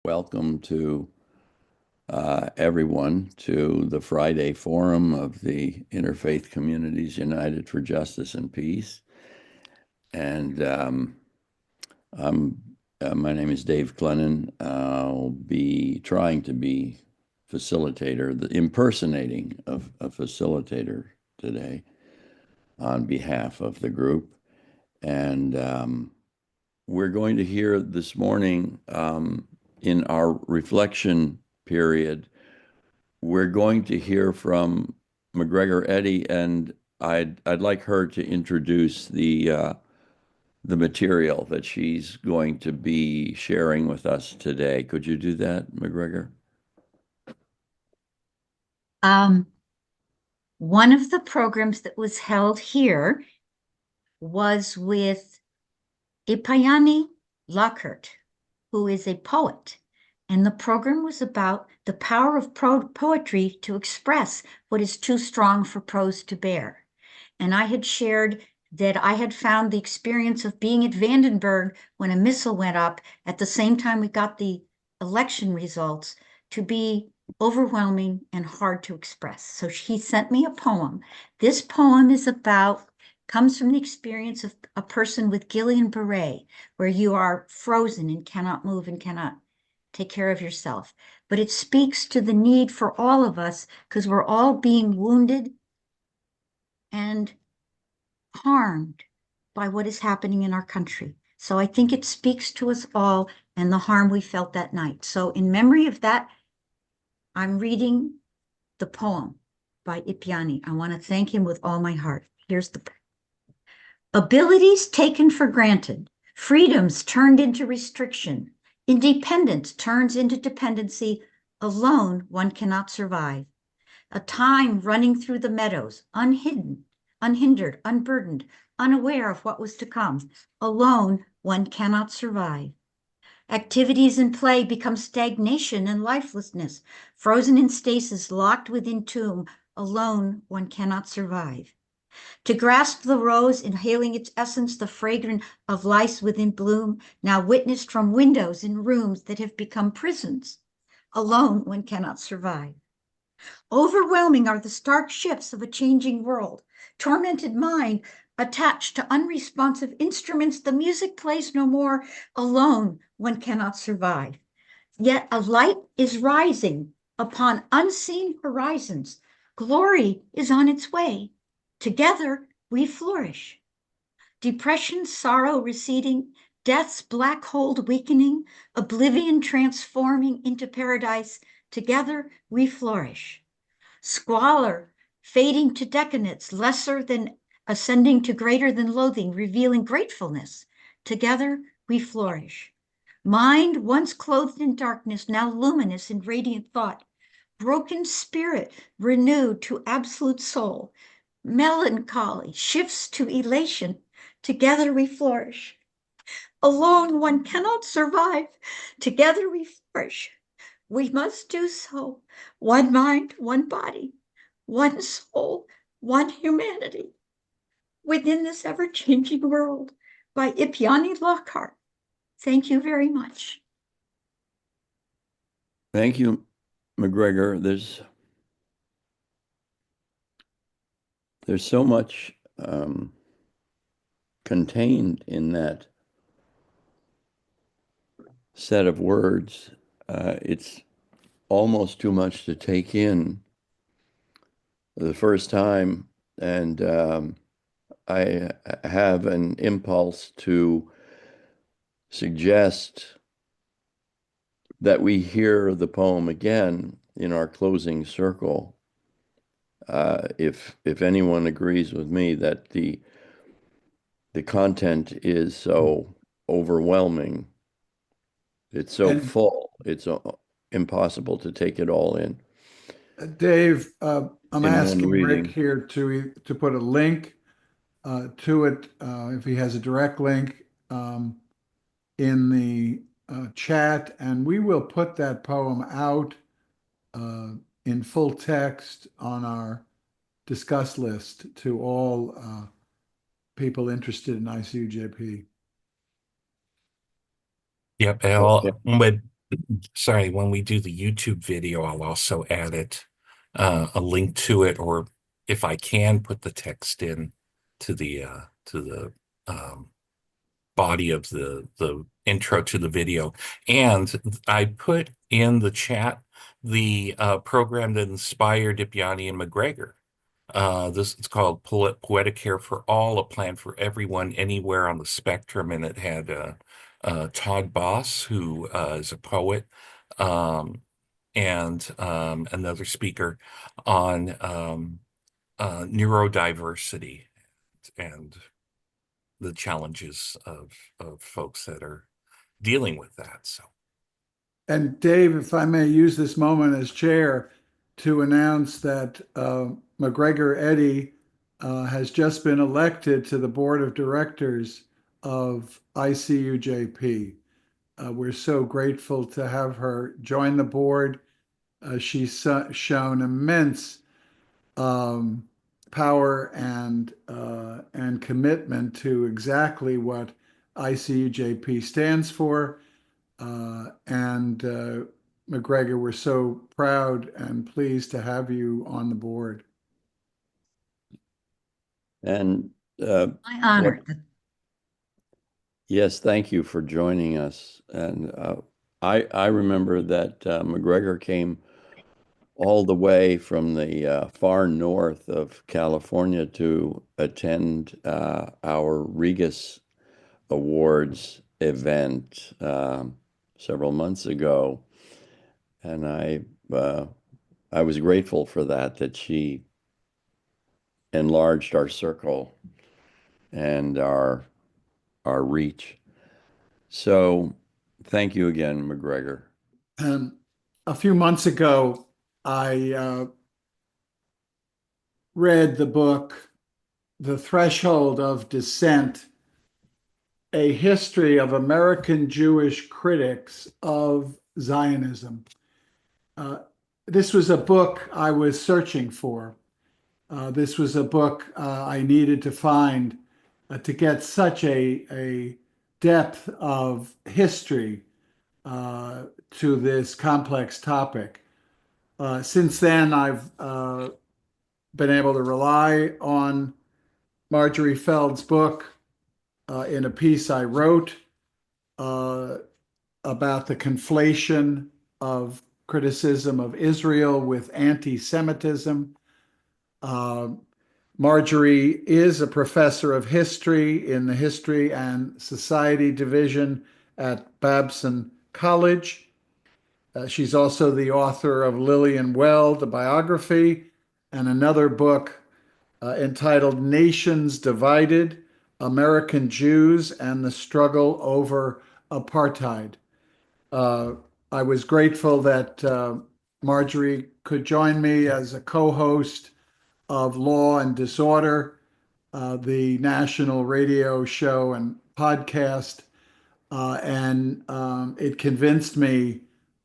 welcome to everyone to the Friday Forum of the Interfaith Communities United for Justice and Peace. And my name is Dave Glennon. I'll be trying to be impersonating a facilitator today on behalf of the group. And we're going to hear this morning in our reflection period, we're going to hear from McGregor Eddy, and I'd like her to introduce the material that she's going to be sharing with us today. Could you do that, McGregor? One of the programs that was held here was with Ipyani Lockert, who is a poet. And the program was about the power of poetry to express what is too strong for prose to bear. And I had shared that I had found the experience of being at Vandenberg when a missile went up at the same time we got the election results to be overwhelming and hard to express. So he sent me a poem. This poem comes from the experience of a person with Guillain-Barré, where you are frozen and cannot move and cannot take care of yourself. But it speaks to the need for all of us, because we're all being wounded and harmed by what is happening in our country. So I think it speaks to us all and the harm we felt that night. So in memory of that, I'm reading the poem by Ipyani. I want to thank him with all my heart. Here's the poem. Abilities taken for granted, freedoms turned into restriction, independence turns into dependency. Alone, one cannot survive. A time running through the meadows, unhidden, unhindered, unburdened, unaware of what was to come. Alone, one cannot survive. Activities and play become stagnation and lifelessness, frozen in stasis, locked within tomb. Alone, one cannot survive. To grasp the rose, inhaling its essence, the fragrance of life within bloom, now witnessed from windows in rooms that have become prisons. Alone, one cannot survive. Overwhelming are the stark shifts of a changing world. Tormented mind, attached to unresponsive instruments, the music plays no more. Alone, one cannot survive. Yet a light is rising upon unseen horizons. Glory is on its way. Together, we flourish. Depression, sorrow receding, death's black hold weakening, oblivion transforming into paradise. Together, we flourish. Squalor fading to decadence, lesser than ascending to greater than loathing, revealing gratefulness. Together, we flourish. Mind once clothed in darkness, now luminous in radiant thought. Broken spirit renewed to absolute soul. Melancholy shifts to elation. Together we flourish. Alone one cannot survive. Together we flourish. We must do so. One mind, one body, one soul, one humanity. Within this ever-changing world, by Ipyani Lockert. Thank you very much. Thank you, McGregor. There's so much contained in that set of words. It's almost too much to take in the first time, and I have an impulse to suggest that we hear the poem again in our closing circle. If anyone agrees with me that the content is so overwhelming, it's so full, it's impossible to take it all in. Dave, I'm asking reading. Rick here to put a link to it, if he has a direct link, in the chat, and we will put that poem out in full text on our discuss list to all people interested in ICUJP. Dạ, bên sorry, when we do the YouTube video, I'll also add it, a link to it, or if I can put the text in to the body of the intro to the video. And I put in the chat the program that inspired Ipyani and McGregor. This it's called Poetic Care for All, a plan for everyone, anywhere on the spectrum, and it had Todd Boss, who is a poet, um, and another speaker on neurodiversity and the challenges of folks that are dealing with that. So, And Dave, if I may use this moment as chair to announce that McGregor Eddy has just been elected to the board of directors of ICUJP. We're so grateful to have her join the board. She's shown immense power and commitment to exactly what ICUJP stands for. And McGregor, we're so proud and pleased to have you on the board. And My honor. yes, thank you for joining us. And I remember that McGregor came all the way from the far north of California to attend our Regus Awards event several months ago, and I was grateful for that she enlarged our circle and our reach. So thank you again, McGregor. A few months ago, I read the book, The Threshold of Dissent, A History of American Jewish Critics of Zionism. This was a book I was searching for. This was a book I needed to find to get such a depth of history to this complex topic. Since then, I've been able to rely on Marjorie Feld's book in a piece I wrote about the conflation of criticism of Israel with anti-Semitism. Marjorie is a professor of history in the History and Society Division at Babson College. She's also the author of Lillian Weld, a biography, and another book entitled Nations Divided, American Jews and the Struggle Over Apartheid. I was grateful that Marjorie could join me as a co-host of Law and Disorder, the national radio show and podcast. And it convinced me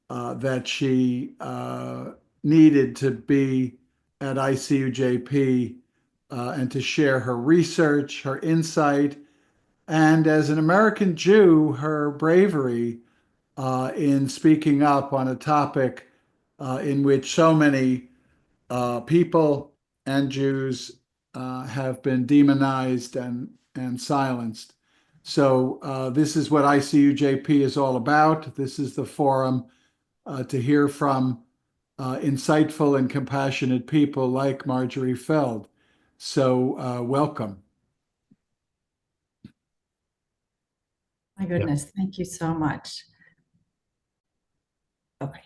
that she needed to be at ICUJP and to share her research, her insight, and as an American Jew, her bravery in speaking up on a topic in which so many people and Jews have been demonized and silenced. So this is what ICUJP is all about. This is the forum to hear from insightful and compassionate people like Marjorie Feld. So welcome. My goodness, thank you so much. Okay.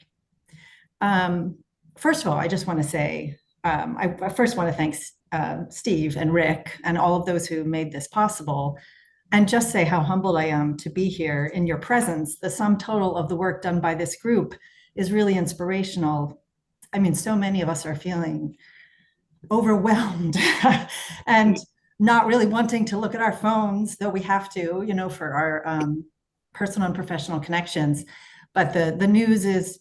First of all, I just want to say, I first want to thank Steve and Rick and all of those who made this possible, and just say how humbled I am to be here in your presence. The sum total of the work done by this group is really inspirational. I mean, so many of us are feeling overwhelmed and not really wanting to look at our phones, though we have to, you know, for our personal and professional connections. But the news is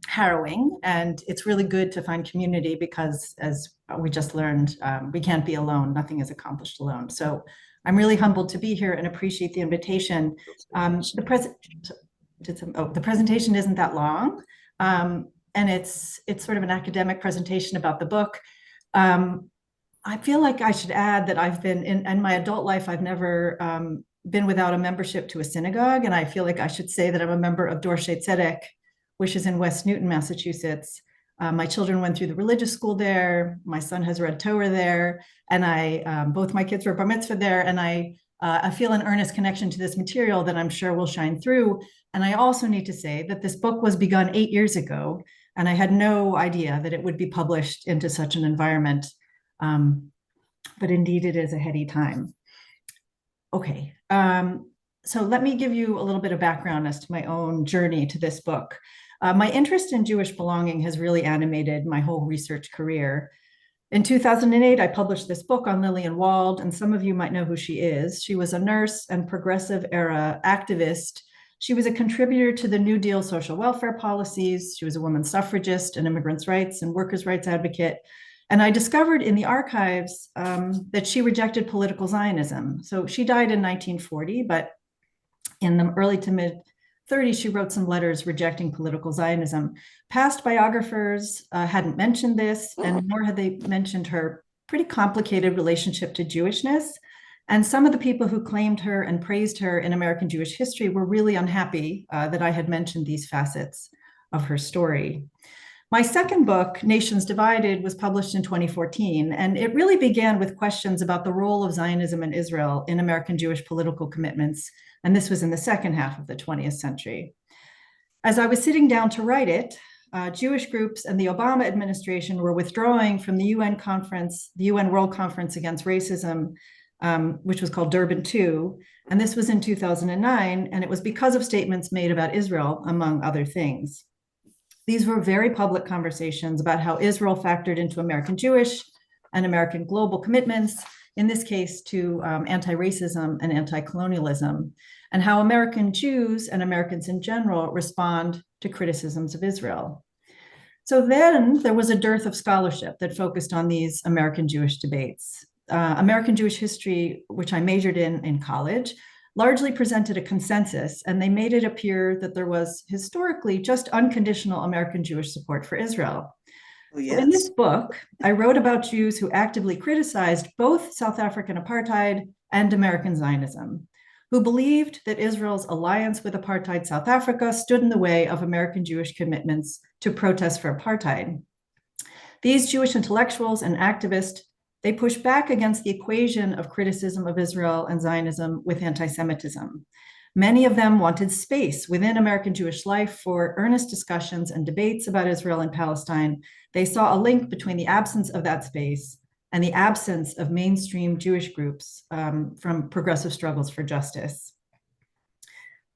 harrowing, and it's really good to find community because, as we just learned, we can't be alone. Nothing is accomplished alone. So I'm really humbled to be here and appreciate the invitation. the presentation isn't that long. And it's sort of an academic presentation about the book. I feel like I should add that I've been in my adult life, I've never been without a membership to a synagogue. And I feel like I should say that I'm a member of Dorshei Tzedek, which is in West Newton, Massachusetts. My children went through the religious school there. My son has read Torah there. And both my kids were bar mitzvah there. And I feel an earnest connection to this material that I'm sure will shine through. And I also need to say that this book was begun 8 years ago, and I had no idea that it would be published into such an environment. But indeed, it is a heady time. Okay, so let me give you a little bit of background as to my own journey to this book. My interest in Jewish belonging has really animated my whole research career. In 2008, I published this book on Lillian Wald, and some of you might know who she is. She was a nurse and progressive era activist. She was a contributor to the New Deal social welfare policies. She was a woman suffragist, an immigrants' rights and workers' rights advocate. And I discovered in the archives that she rejected political Zionism. So she died in 1940, but in the early to mid 30s, she wrote some letters rejecting political Zionism. Past biographers hadn't mentioned this, and nor had they mentioned her pretty complicated relationship to Jewishness. And some of the people who claimed her and praised her in American Jewish history were really unhappy that I had mentioned these facets of her story. My second book, Nations Divided, was published in 2014, and it really began with questions about the role of Zionism and Israel in American Jewish political commitments, and this was in the second half of the 20th century. As I was sitting down to write it, Jewish groups and the Obama administration were withdrawing from the UN conference, the UN World Conference Against Racism, which was called Durban II, and this was in 2009, and it was because of statements made about Israel, among other things. These were very public conversations about how Israel factored into American Jewish and American global commitments, in this case to anti-racism and anti-colonialism, and how American Jews and Americans in general respond to criticisms of Israel. So then there was a dearth of scholarship that focused on these American Jewish debates. American Jewish history, which I majored in college, largely presented a consensus, and they made it appear that there was historically just unconditional American Jewish support for Israel. Oh, yes. In this book, I wrote about Jews who actively criticized both South African apartheid and American Zionism, who believed that Israel's alliance with apartheid South Africa stood in the way of American Jewish commitments to protest for apartheid. These Jewish intellectuals and activists, they pushed back against the equation of criticism of Israel and Zionism with anti-Semitism. Many of them wanted space within American Jewish life for earnest discussions and debates about Israel and Palestine. They saw a link between the absence of that space and the absence of mainstream Jewish groups from progressive struggles for justice.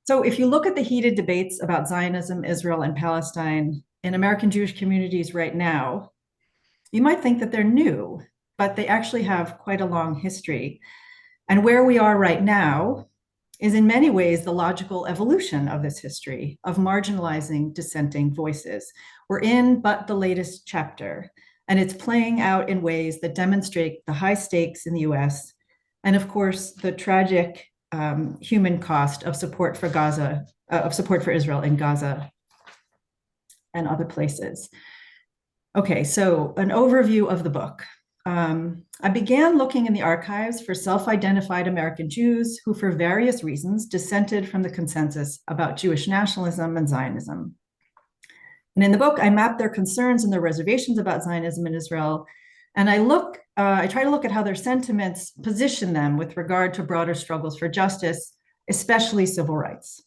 So if you look at the heated debates about Zionism, Israel, and Palestine in American Jewish communities right now, you might think that they're new, but they actually have quite a long history. And where we are right now is in many ways the logical evolution of this history of marginalizing dissenting voices. We're in but the latest chapter, and it's playing out in ways that demonstrate the high stakes in the US, and of course, the tragic human cost of support for Gaza, of support for Israel in Gaza and other places. Okay, so an overview of the book. I began looking in the archives for self-identified American Jews who, for various reasons, dissented from the consensus about Jewish nationalism and Zionism. And in the book, I mapped their concerns and their reservations about Zionism in Israel. And I try to look at how their sentiments position them with regard to broader struggles for justice, especially civil rights.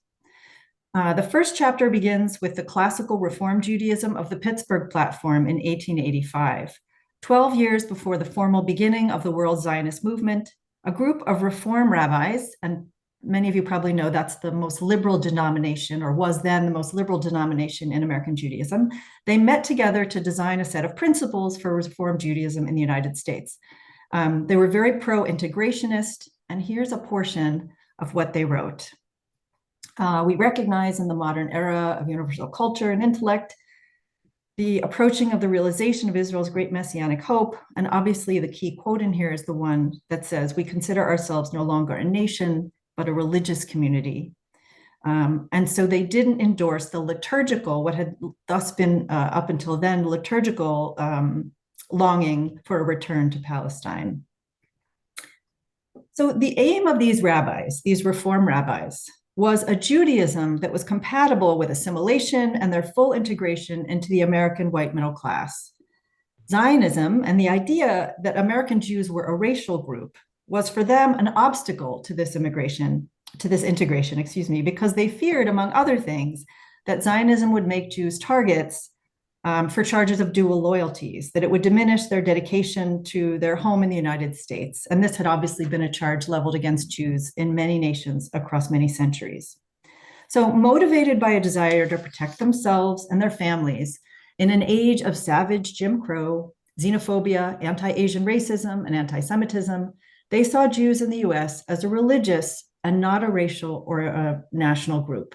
The first chapter begins with the classical Reform Judaism of the Pittsburgh Platform in 1885. 12 years before the formal beginning of the World Zionist Movement, a group of Reform rabbis, and many of you probably know that's the most liberal denomination, or was then the most liberal denomination in American Judaism, they met together to design a set of principles for Reform Judaism in the United States. They were very pro-integrationist, and here's a portion of what they wrote. We recognize in the modern era of universal culture and intellect the approaching of the realization of Israel's great messianic hope. And obviously the key quote in here is the one that says, "We consider ourselves no longer a nation, but a religious community." And so they didn't endorse the liturgical, what had thus been up until then, liturgical longing for a return to Palestine. So the aim of these rabbis, these Reform rabbis, was a Judaism that was compatible with assimilation and their full integration into the American white middle class. Zionism and the idea that American Jews were a racial group was for them an obstacle to this integration, because they feared, among other things, that Zionism would make Jews targets for charges of dual loyalties, that it would diminish their dedication to their home in the United States. And this had obviously been a charge leveled against Jews in many nations across many centuries. So, motivated by a desire to protect themselves and their families in an age of savage Jim Crow, xenophobia, anti-Asian racism, and anti-Semitism, they saw Jews in the US as a religious and not a racial or a national group.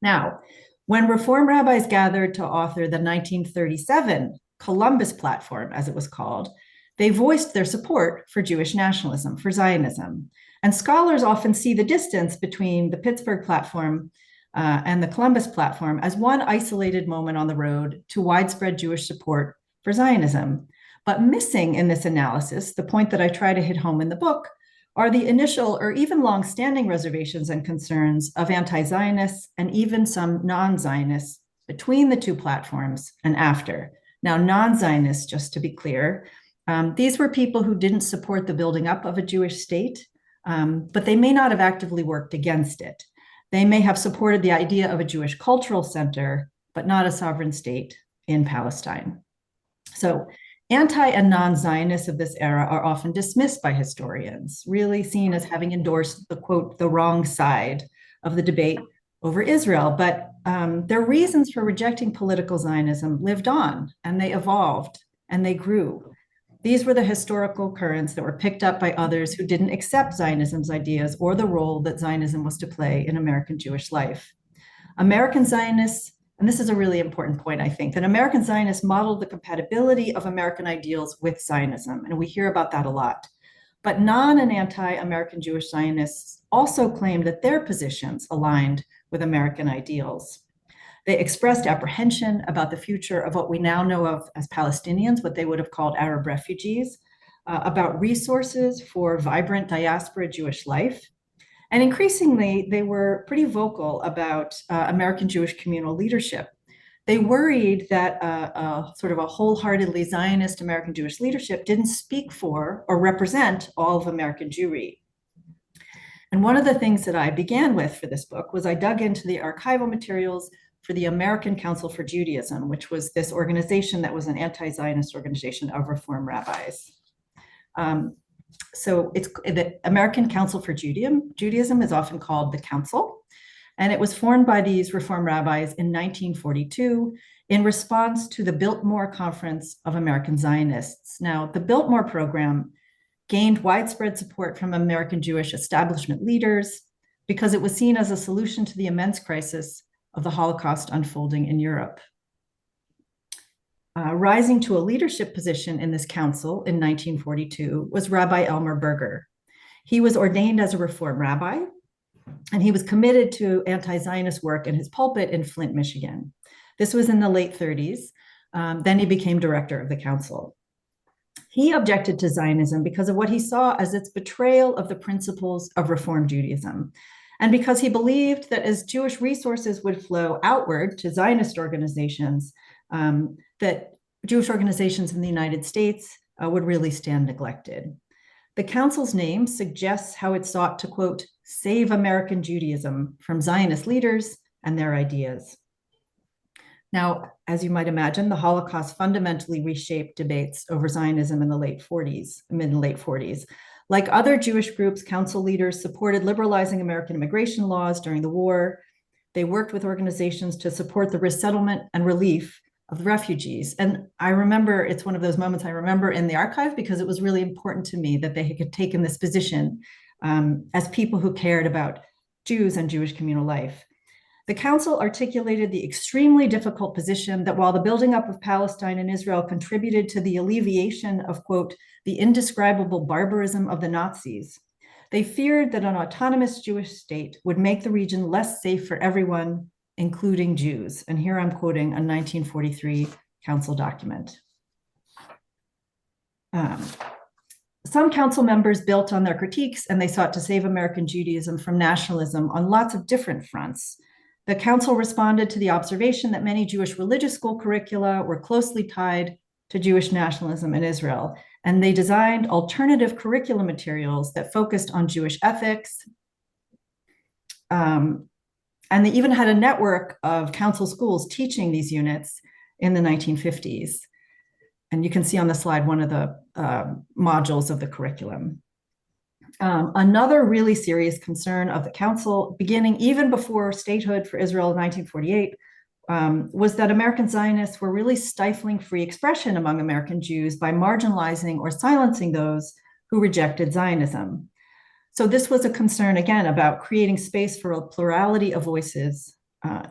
Now, when Reform rabbis gathered to author the 1937 Columbus Platform, as it was called, they voiced their support for Jewish nationalism, for Zionism. And scholars often see the distance between the Pittsburgh Platform and the Columbus Platform as one isolated moment on the road to widespread Jewish support for Zionism. But missing in this analysis, the point that I try to hit home in the book, are the initial or even long-standing reservations and concerns of anti-Zionists and even some non-Zionists between the two platforms and after. Now, non-Zionists, just to be clear, these were people who didn't support the building up of a Jewish state, but they may not have actively worked against it. They may have supported the idea of a Jewish cultural center, but not a sovereign state in Palestine. So, anti and non-Zionists of this era are often dismissed by historians, really seen as having endorsed the, quote, the wrong side of the debate over Israel. But their reasons for rejecting political Zionism lived on, and they evolved, and they grew. These were the historical currents that were picked up by others who didn't accept Zionism's ideas or the role that Zionism was to play in American Jewish life. American Zionists, and this is a really important point, I think, that American Zionists modeled the compatibility of American ideals with Zionism, and we hear about that a lot. But non- and anti-American Jewish Zionists also claimed that their positions aligned with American ideals. They expressed apprehension about the future of what we now know of as Palestinians, what they would have called Arab refugees, about resources for vibrant diaspora Jewish life. And increasingly, they were pretty vocal about American Jewish communal leadership. They worried that sort of a wholeheartedly Zionist American Jewish leadership didn't speak for or represent all of American Jewry. And one of the things that I began with for this book was I dug into the archival materials for the American Council for Judaism, which was this organization that was an anti-Zionist organization of Reform rabbis. So it's the American Council for Judaism is often called the Council, and it was formed by these Reform rabbis in 1942 in response to the Biltmore Conference of American Zionists. Now, the Biltmore program gained widespread support from American Jewish establishment leaders because it was seen as a solution to the immense crisis of the Holocaust unfolding in Europe. Rising to a leadership position in this council in 1942 was Rabbi Elmer Berger. He was ordained as a Reform rabbi, and he was committed to anti-Zionist work in his pulpit in Flint, Michigan. This was in the late 30s. Then he became director of the council. He objected to Zionism because of what he saw as its betrayal of the principles of Reform Judaism, and because he believed that as Jewish resources would flow outward to Zionist organizations, that Jewish organizations in the United States would really stand neglected. The council's name suggests how it sought to, quote, save American Judaism from Zionist leaders and their ideas. Now, as you might imagine, the Holocaust fundamentally reshaped debates over Zionism in the mid and late 40s. Like other Jewish groups, council leaders supported liberalizing American immigration laws during the war. They worked with organizations to support the resettlement and relief of the refugees. And I remember, it's one of those moments I remember in the archive because it was really important to me that they had taken this position as people who cared about Jews and Jewish communal life. The council articulated the extremely difficult position that while the building up of Palestine and Israel contributed to the alleviation of, quote, the indescribable barbarism of the Nazis, They feared that an autonomous Jewish state would make the region less safe for everyone, including Jews. And here I'm quoting a 1943 council document. Some council members built on their critiques, and they sought to save American Judaism from nationalism on lots of different fronts. The council responded to the observation that many Jewish religious school curricula were closely tied to Jewish nationalism in Israel, and they designed alternative curriculum materials that focused on Jewish ethics. And they even had a network of council schools teaching these units in the 1950s. And you can see on the slide one of the modules of the curriculum. Another really serious concern of the council, beginning even before statehood for Israel in 1948, was that American Zionists were really stifling free expression among American Jews by marginalizing or silencing those who rejected Zionism. So this was a concern, again, about creating space for a plurality of voices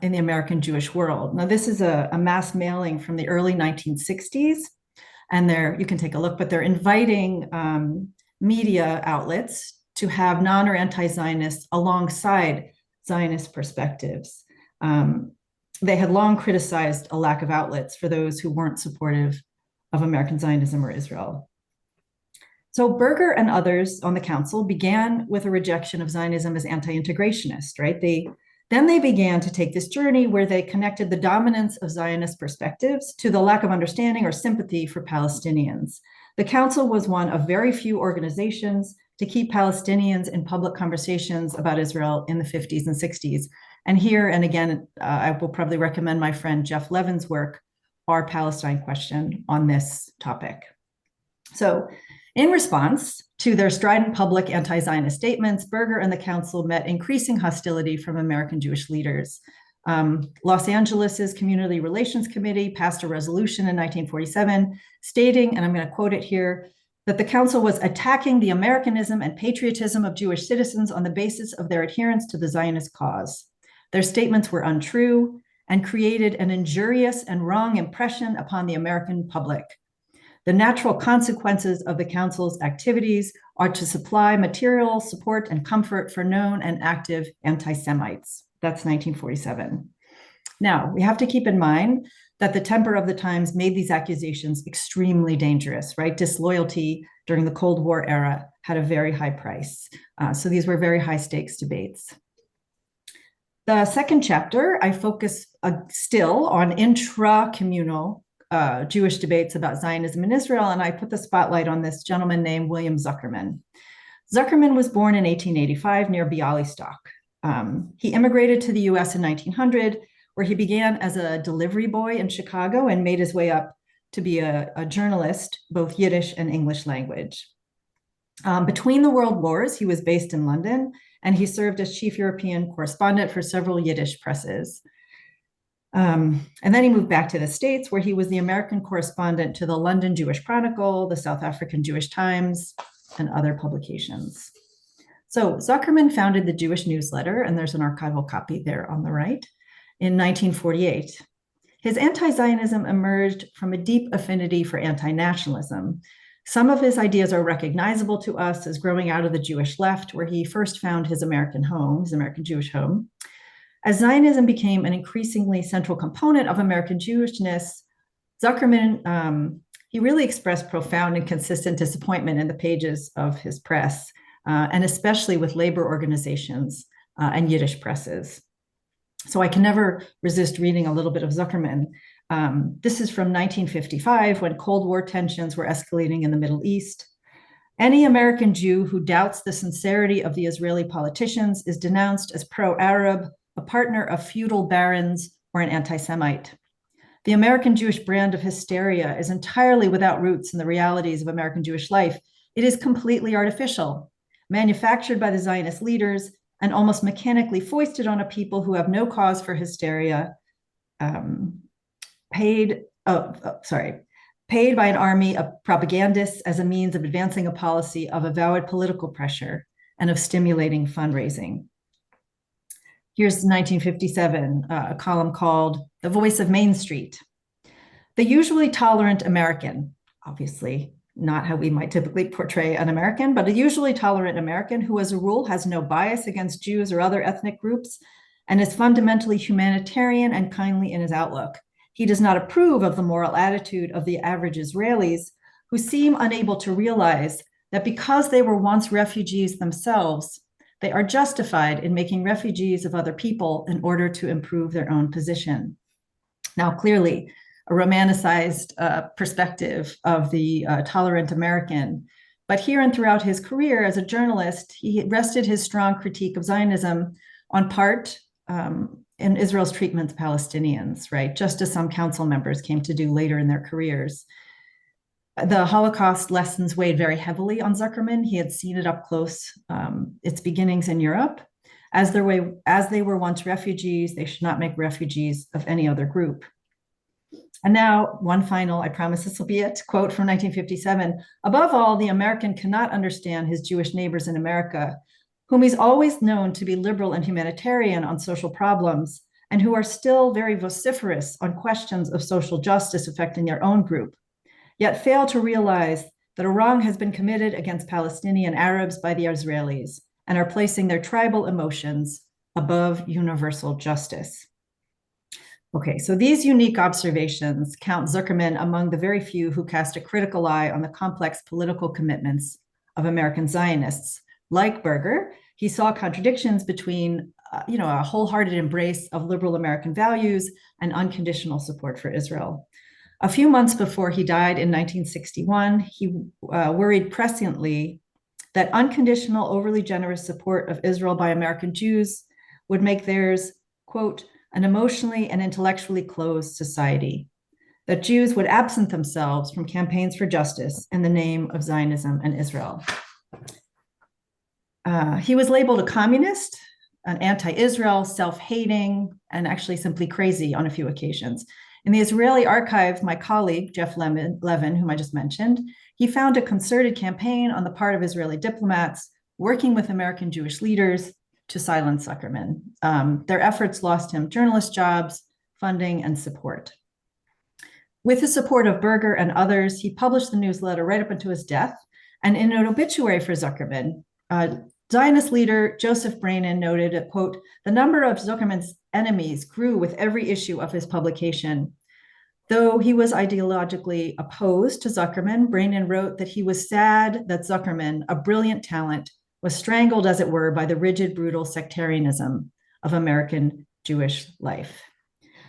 in the American Jewish world. Now, this is a mass mailing from the early 1960s, and you can take a look, but they're inviting media outlets to have non or anti-Zionists alongside Zionist perspectives. They had long criticized a lack of outlets for those who weren't supportive of American Zionism or Israel. So Berger and others on the council began with a rejection of Zionism as anti-integrationist, right? Then they began to take this journey where they connected the dominance of Zionist perspectives to the lack of understanding or sympathy for Palestinians. The council was one of very few organizations to keep Palestinians in public conversations about Israel in the 50s and 60s. And here, and again, I will probably recommend my friend Jeff Levin's work, Our Palestine Question, on this topic. So in response to their strident public anti-Zionist statements, Berger and the council met increasing hostility from American Jewish leaders. Los Angeles's Community Relations Committee passed a resolution in 1947 stating, and I'm going to quote it here, that the council was attacking the Americanism and patriotism of Jewish citizens on the basis of their adherence to the Zionist cause. Their statements were untrue and created an injurious and wrong impression upon the American public. The natural consequences of the council's activities are to supply material support and comfort for known and active anti-Semites. That's 1947. Now, we have to keep in mind that the temper of the times made these accusations extremely dangerous, right? Disloyalty during the Cold War era had a very high price. So these were very high stakes debates. The second chapter, I focus still on intra-communal Jewish debates about Zionism in Israel, and I put the spotlight on this gentleman named William Zuckerman. Zuckerman was born in 1885 near Bialystok. He immigrated to the US in 1900, where he began as a delivery boy in Chicago and made his way up to be a journalist, both Yiddish and English language. Between the world wars, he was based in London, and he served as chief European correspondent for several Yiddish presses. And then he moved back to the States, where he was the American correspondent to the London Jewish Chronicle, the South African Jewish Times, and other publications. So Zuckerman founded the Jewish Newsletter, and there's an archival copy there on the right, in 1948. His anti-Zionism emerged from a deep affinity for anti-nationalism. Some of his ideas are recognizable to us as growing out of the Jewish left, where he first found his American home, his American Jewish home. As Zionism became an increasingly central component of American Jewishness, Zuckerman, he really expressed profound and consistent disappointment in the pages of his press, and especially with labor organizations and Yiddish presses. So I can never resist reading a little bit of Zuckerman. This is from 1955, when Cold War tensions were escalating in the Middle East. Any American Jew who doubts the sincerity of the Israeli politicians is denounced as pro-Arab, a partner of feudal barons, or an anti-Semite. The American Jewish brand of hysteria is entirely without roots in the realities of American Jewish life. It is completely artificial, manufactured by the Zionist leaders, and almost mechanically foisted on a people who have no cause for hysteria, paid by an army of propagandists as a means of advancing a policy of avowed political pressure and of stimulating fundraising. Here's 1957, a column called The Voice of Main Street. The usually tolerant American, obviously, not how we might typically portray an American, but a usually tolerant American who, as a rule, has no bias against Jews or other ethnic groups and is fundamentally humanitarian and kindly in his outlook. He does not approve of the moral attitude of the average Israelis who seem unable to realize that because they were once refugees themselves, they are justified in making refugees of other people in order to improve their own position. Now, clearly, a romanticized perspective of the tolerant American. But here and throughout his career as a journalist, he rested his strong critique of Zionism on part in Israel's treatment of Palestinians, right? Just as some council members came to do later in their careers. The Holocaust lessons weighed very heavily on Zuckerman. He had seen it up close, its beginnings in Europe. As they were once refugees, they should not make refugees of any other group. And now, one final, I promise this will be it, quote from 1957. Above all, the American cannot understand his Jewish neighbors in America, whom he's always known to be liberal and humanitarian on social problems, and who are still very vociferous on questions of social justice affecting their own group, yet fail to realize that a wrong has been committed against Palestinian Arabs by the Israelis and are placing their tribal emotions above universal justice. Okay, so these unique observations count Zuckerman among the very few who cast a critical eye on the complex political commitments of American Zionists. Like Berger, he saw contradictions between a wholehearted embrace of liberal American values and unconditional support for Israel. A few months before he died in 1961, he worried presciently that unconditional, overly generous support of Israel by American Jews would make theirs, quote, an emotionally and intellectually closed society, that Jews would absent themselves from campaigns for justice in the name of Zionism and Israel. He was labeled a communist, an anti-Israel, self-hating, and actually simply crazy on a few occasions. In the Israeli archive, my colleague, Jeff Levin, whom I just mentioned, he found a concerted campaign on the part of Israeli diplomats working with American Jewish leaders to silence Zuckerman. Their efforts lost him journalist jobs, funding, and support. With the support of Berger and others, he published the newsletter right up until his death. And in an obituary for Zuckerman, Zionist leader Joseph Brainin noted that, quote, the number of Zuckerman's enemies grew with every issue of his publication. Though he was ideologically opposed to Zuckerman, Brainin wrote that he was sad that Zuckerman, a brilliant talent, was strangled, as it were, by the rigid, brutal sectarianism of American Jewish life.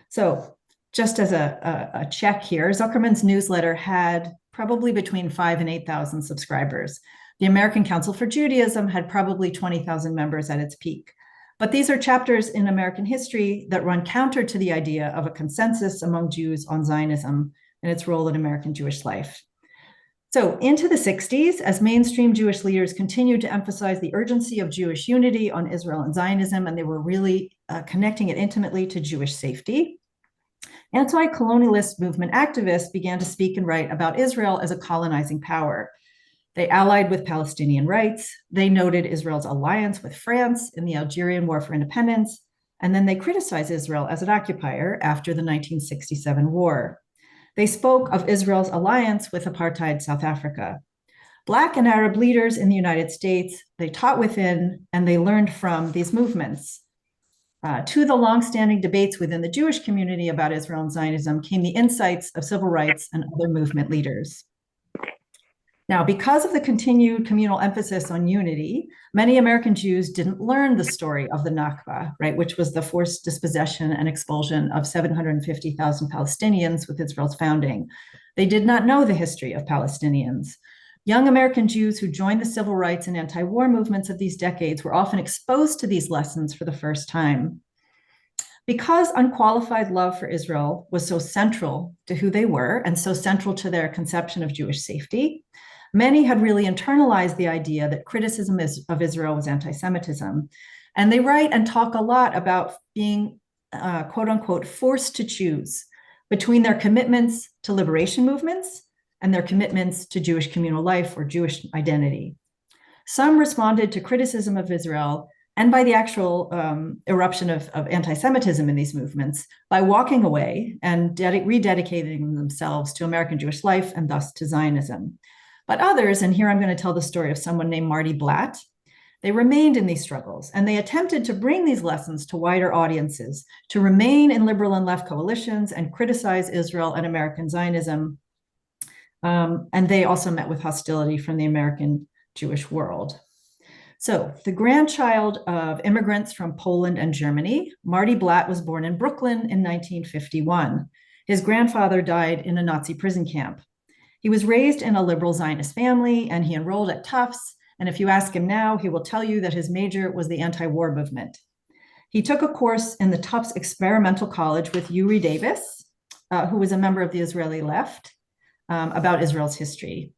So just as a check here, Zuckerman's newsletter had probably between 5,000 and 8,000 subscribers. The American Council for Judaism had probably 20,000 members at its peak. But these are chapters in American history that run counter to the idea of a consensus among Jews on Zionism and its role in American Jewish life. So into the 60s, as mainstream Jewish leaders continued to emphasize the urgency of Jewish unity on Israel and Zionism, and they were really connecting it intimately to Jewish safety, anti-colonialist movement activists began to speak and write about Israel as a colonizing power. They allied with Palestinian rights. They noted Israel's alliance with France in the Algerian War for Independence, and then they criticized Israel as an occupier after the 1967 war. They spoke of Israel's alliance with apartheid South Africa. Black and Arab leaders in the United States, they taught within and they learned from these movements. To the longstanding debates within the Jewish community about Israel and Zionism came the insights of civil rights and other movement leaders. Now, because of the continued communal emphasis on unity, many American Jews didn't learn the story of the Nakba, right, which was the forced dispossession and expulsion of 750,000 Palestinians with Israel's founding. They did not know the history of Palestinians. Young American Jews who joined the civil rights and anti-war movements of these decades were often exposed to these lessons for the first time. Because unqualified love for Israel was so central to who they were and so central to their conception of Jewish safety, many had really internalized the idea that criticism of Israel was anti-Semitism. And they write and talk a lot about being, quote unquote, forced to choose between their commitments to liberation movements and their commitments to Jewish communal life or Jewish identity. Some responded to criticism of Israel and by the actual eruption of anti-Semitism in these movements by walking away and rededicating themselves to American Jewish life and thus to Zionism. But others, and here I'm going to tell the story of someone named Marty Blatt, they remained in these struggles, and they attempted to bring these lessons to wider audiences, to remain in liberal and left coalitions and criticize Israel and American Zionism. And they also met with hostility from the American Jewish world. So, the grandchild of immigrants from Poland and Germany, Marty Blatt was born in Brooklyn in 1951. His grandfather died in a Nazi prison camp. He was raised in a liberal Zionist family, and he enrolled at Tufts. And if you ask him now, he will tell you that his major was the anti-war movement. He took a course in the Tufts Experimental College with Yuri Davis, who was a member of the Israeli left, about Israel's history.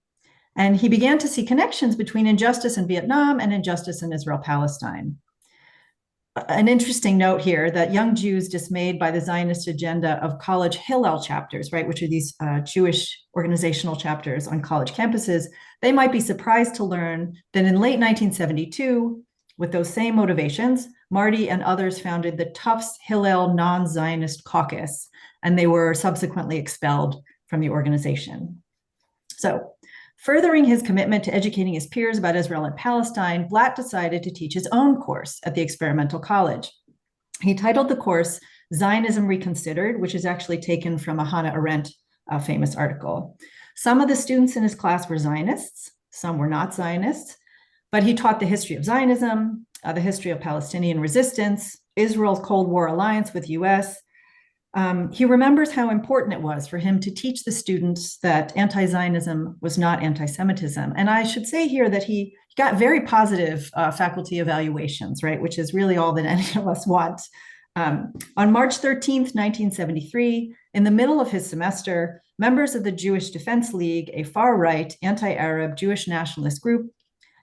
And he began to see connections between injustice in Vietnam and injustice in Israel-Palestine. An interesting note here that young Jews dismayed by the Zionist agenda of college Hillel chapters, right, which are these Jewish organizational chapters on college campuses, they might be surprised to learn that in late 1972, with those same motivations, Marty and others founded the Tufts Hillel Non-Zionist Caucus, and they were subsequently expelled from the organization. So, furthering his commitment to educating his peers about Israel and Palestine, Blatt decided to teach his own course at the Experimental College. He titled the course Zionism Reconsidered, which is actually taken from a Hannah Arendt famous article. Some of the students in his class were Zionists, some were not Zionists, but he taught the history of Zionism, the history of Palestinian resistance, Israel's Cold War alliance with the US. He remembers how important it was for him to teach the students that anti-Zionism was not anti-Semitism. And I should say here that he got very positive faculty evaluations, right, which is really all that any of us want. On March 13th, 1973, in the middle of his semester, members of the Jewish Defense League, a far-right, anti-Arab Jewish nationalist group,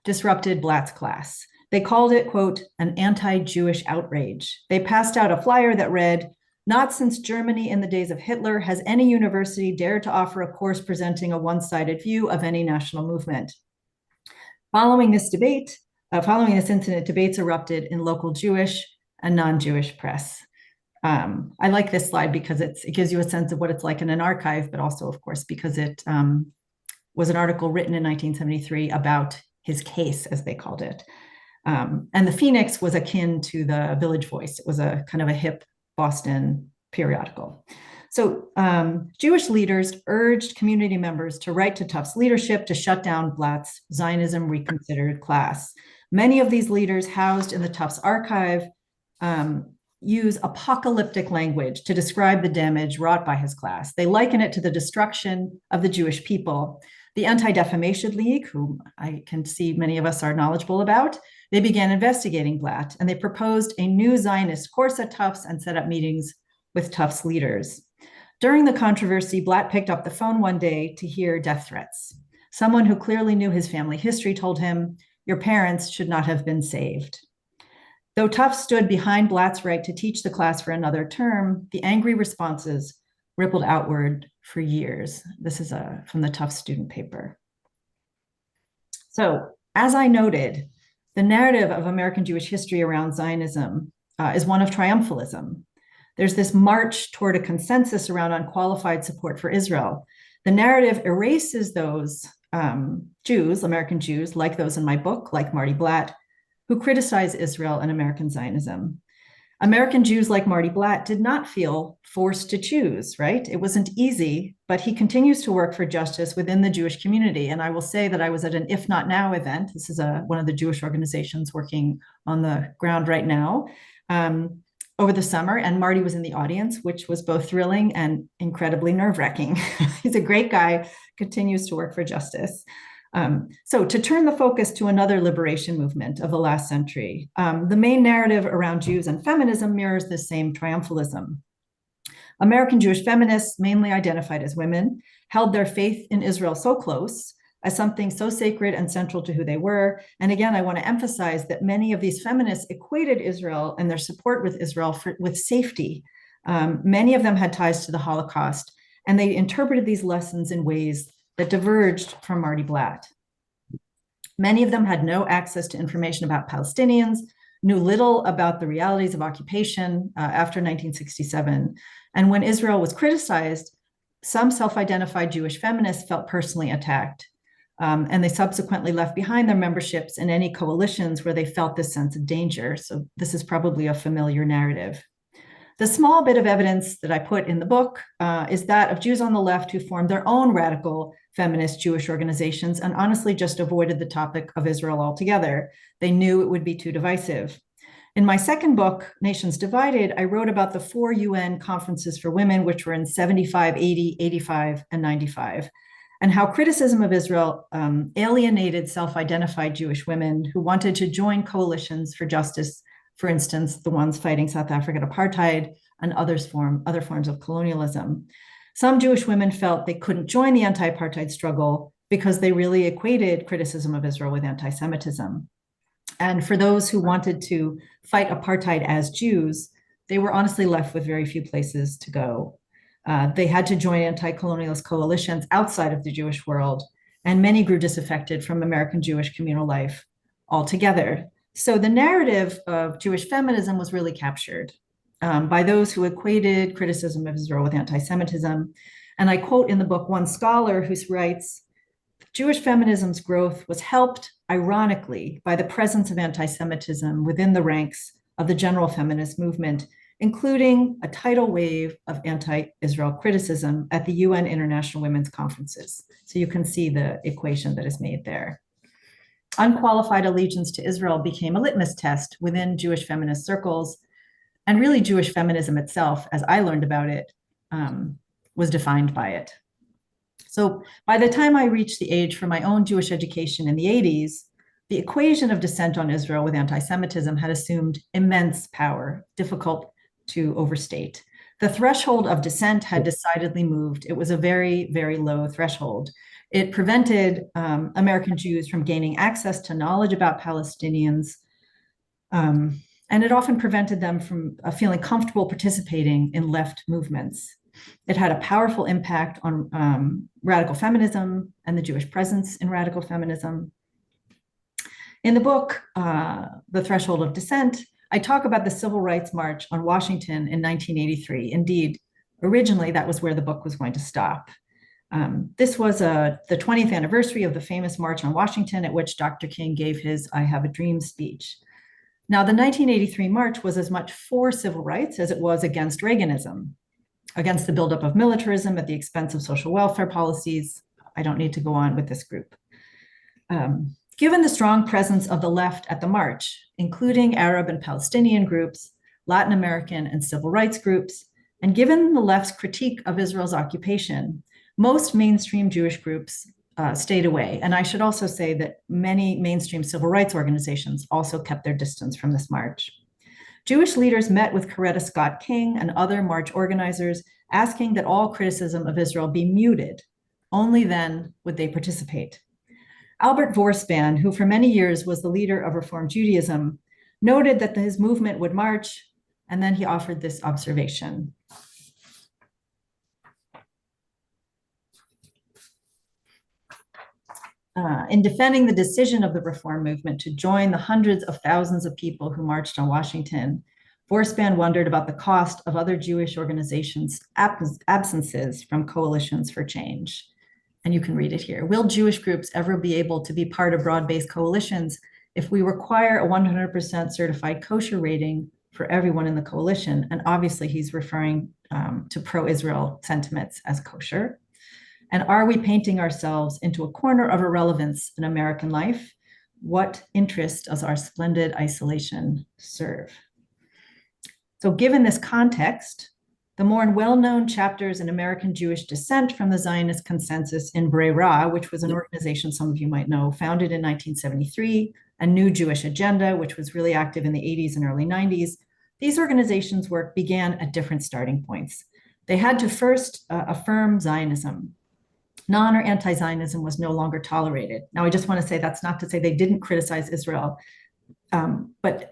disrupted Blatt's class. They called it, quote, an anti-Jewish outrage. They passed out a flyer that read, "Not since Germany in the days of Hitler has any university dared to offer a course presenting a one-sided view of any national movement." Following this incident, debates erupted in local Jewish and non-Jewish press. I like this slide because it gives you a sense of what it's like in an archive, but also, of course, because it was an article written in 1973 about his case, as they called it. And the Phoenix was akin to the Village Voice. It was a kind of a hip Boston periodical. So Jewish leaders urged community members to write to Tufts leadership to shut down Blatt's Zionism Reconsidered class. Many of these leaders housed in the Tufts archive use apocalyptic language to describe the damage wrought by his class. They liken it to the destruction of the Jewish people. The Anti-Defamation League, whom I can see many of us are knowledgeable about, they began investigating Blatt, and they proposed a new Zionist course at Tufts and set up meetings with Tufts leaders. During the controversy, Blatt picked up the phone one day to hear death threats. Someone who clearly knew his family history told him, "Your parents should not have been saved." Though Tufts stood behind Blatt's right to teach the class for another term, the angry responses rippled outward for years. This is from the Tufts student paper. So, as I noted, the narrative of American Jewish history around Zionism is one of triumphalism. There's this march toward a consensus around unqualified support for Israel. The narrative erases those Jews, American Jews, like those in my book, like Marty Blatt, who criticize Israel and American Zionism. American Jews like Marty Blatt did not feel forced to choose, right? It wasn't easy, but he continues to work for justice within the Jewish community. And I will say that I was at an If Not Now event. This is one of the Jewish organizations working on the ground right now over the summer. And Marty was in the audience, which was both thrilling and incredibly nerve-wracking. He's a great guy, continues to work for justice. So to turn the focus to another liberation movement of the last century, the main narrative around Jews and feminism mirrors the same triumphalism. American Jewish feminists, mainly identified as women, held their faith in Israel so close as something so sacred and central to who they were. And again, I want to emphasize that many of these feminists equated Israel and their support with Israel with safety. Many of them had ties to the Holocaust, and they interpreted these lessons in ways that diverged from Marty Blatt. Many of them had no access to information about Palestinians, knew little about the realities of occupation after 1967. And when Israel was criticized, some self-identified Jewish feminists felt personally attacked. And they subsequently left behind their memberships in any coalitions where they felt this sense of danger. So this is probably a familiar narrative. The small bit of evidence that I put in the book is that of Jews on the left who formed their own radical feminist Jewish organizations and honestly just avoided the topic of Israel altogether. They knew it would be too divisive. In my second book, Nations Divided, I wrote about the 4 UN conferences for women, which were in 75, 80, 85, and 95, and how criticism of Israel alienated self-identified Jewish women who wanted to join coalitions for justice, for instance, the ones fighting South African apartheid and other forms of colonialism. Some Jewish women felt they couldn't join the anti-apartheid struggle because they really equated criticism of Israel with anti-Semitism. And for those who wanted to fight apartheid as Jews, they were honestly left with very few places to go. They had to join anti-colonialist coalitions outside of the Jewish world, and many grew disaffected from American Jewish communal life altogether. So the narrative of Jewish feminism was really captured by those who equated criticism of Israel with anti-Semitism. And I quote in the book one scholar who writes, Jewish feminism's growth was helped, ironically, by the presence of anti-Semitism within the ranks of the general feminist movement, including a tidal wave of anti-Israel criticism at the UN International Women's Conferences. So you can see the equation that is made there. Unqualified allegiance to Israel became a litmus test within Jewish feminist circles, and really Jewish feminism itself, as I learned about it, was defined by it. So by the time I reached the age for my own Jewish education in the 80s, the equation of dissent on Israel with anti-Semitism had assumed immense power, difficult to overstate. The threshold of dissent had decidedly moved. It was a very, very low threshold. It prevented American Jews from gaining access to knowledge about Palestinians, and it often prevented them from feeling comfortable participating in left movements. It had a powerful impact on radical feminism and the Jewish presence in radical feminism. In the book, The Threshold of Dissent, I talk about the Civil Rights March on Washington in 1983. Indeed, originally that was where the book was going to stop. This was the 20th anniversary of the famous March on Washington, at which Dr. King gave his I Have a Dream speech. Now, the 1983 march was as much for civil rights as it was against Reaganism, against the buildup of militarism at the expense of social welfare policies. I don't need to go on with this group. Given the strong presence of the left at the march, including Arab and Palestinian groups, Latin American and civil rights groups, and given the left's critique of Israel's occupation, most mainstream Jewish groups stayed away. And I should also say that many mainstream civil rights organizations also kept their distance from this march. Jewish leaders met with Coretta Scott King and other march organizers, asking that all criticism of Israel be muted. Only then would they participate. Albert Vorspan, who for many years was the leader of Reform Judaism, noted that his movement would march, and then he offered this observation. In defending the decision of the Reform movement to join the hundreds of thousands of people who marched on Washington, Vorspan wondered about the cost of other Jewish organizations' absences from coalitions for change. And you can read it here. Will Jewish groups ever be able to be part of broad-based coalitions if we require a 100% certified kosher rating for everyone in the coalition? And obviously he's referring to pro-Israel sentiments as kosher. And are we painting ourselves into a corner of irrelevance in American life? What interest does our splendid isolation serve? So given this context, the more well-known chapters in American Jewish dissent from the Zionist consensus in Brera, which was an organization some of you might know, founded in 1973, a New Jewish Agenda, which was really active in the 80s and early 90s, these organizations' work began at different starting points. They had to first affirm Zionism. Non or anti-Zionism was no longer tolerated. Now, I just want to say that's not to say they didn't criticize Israel, but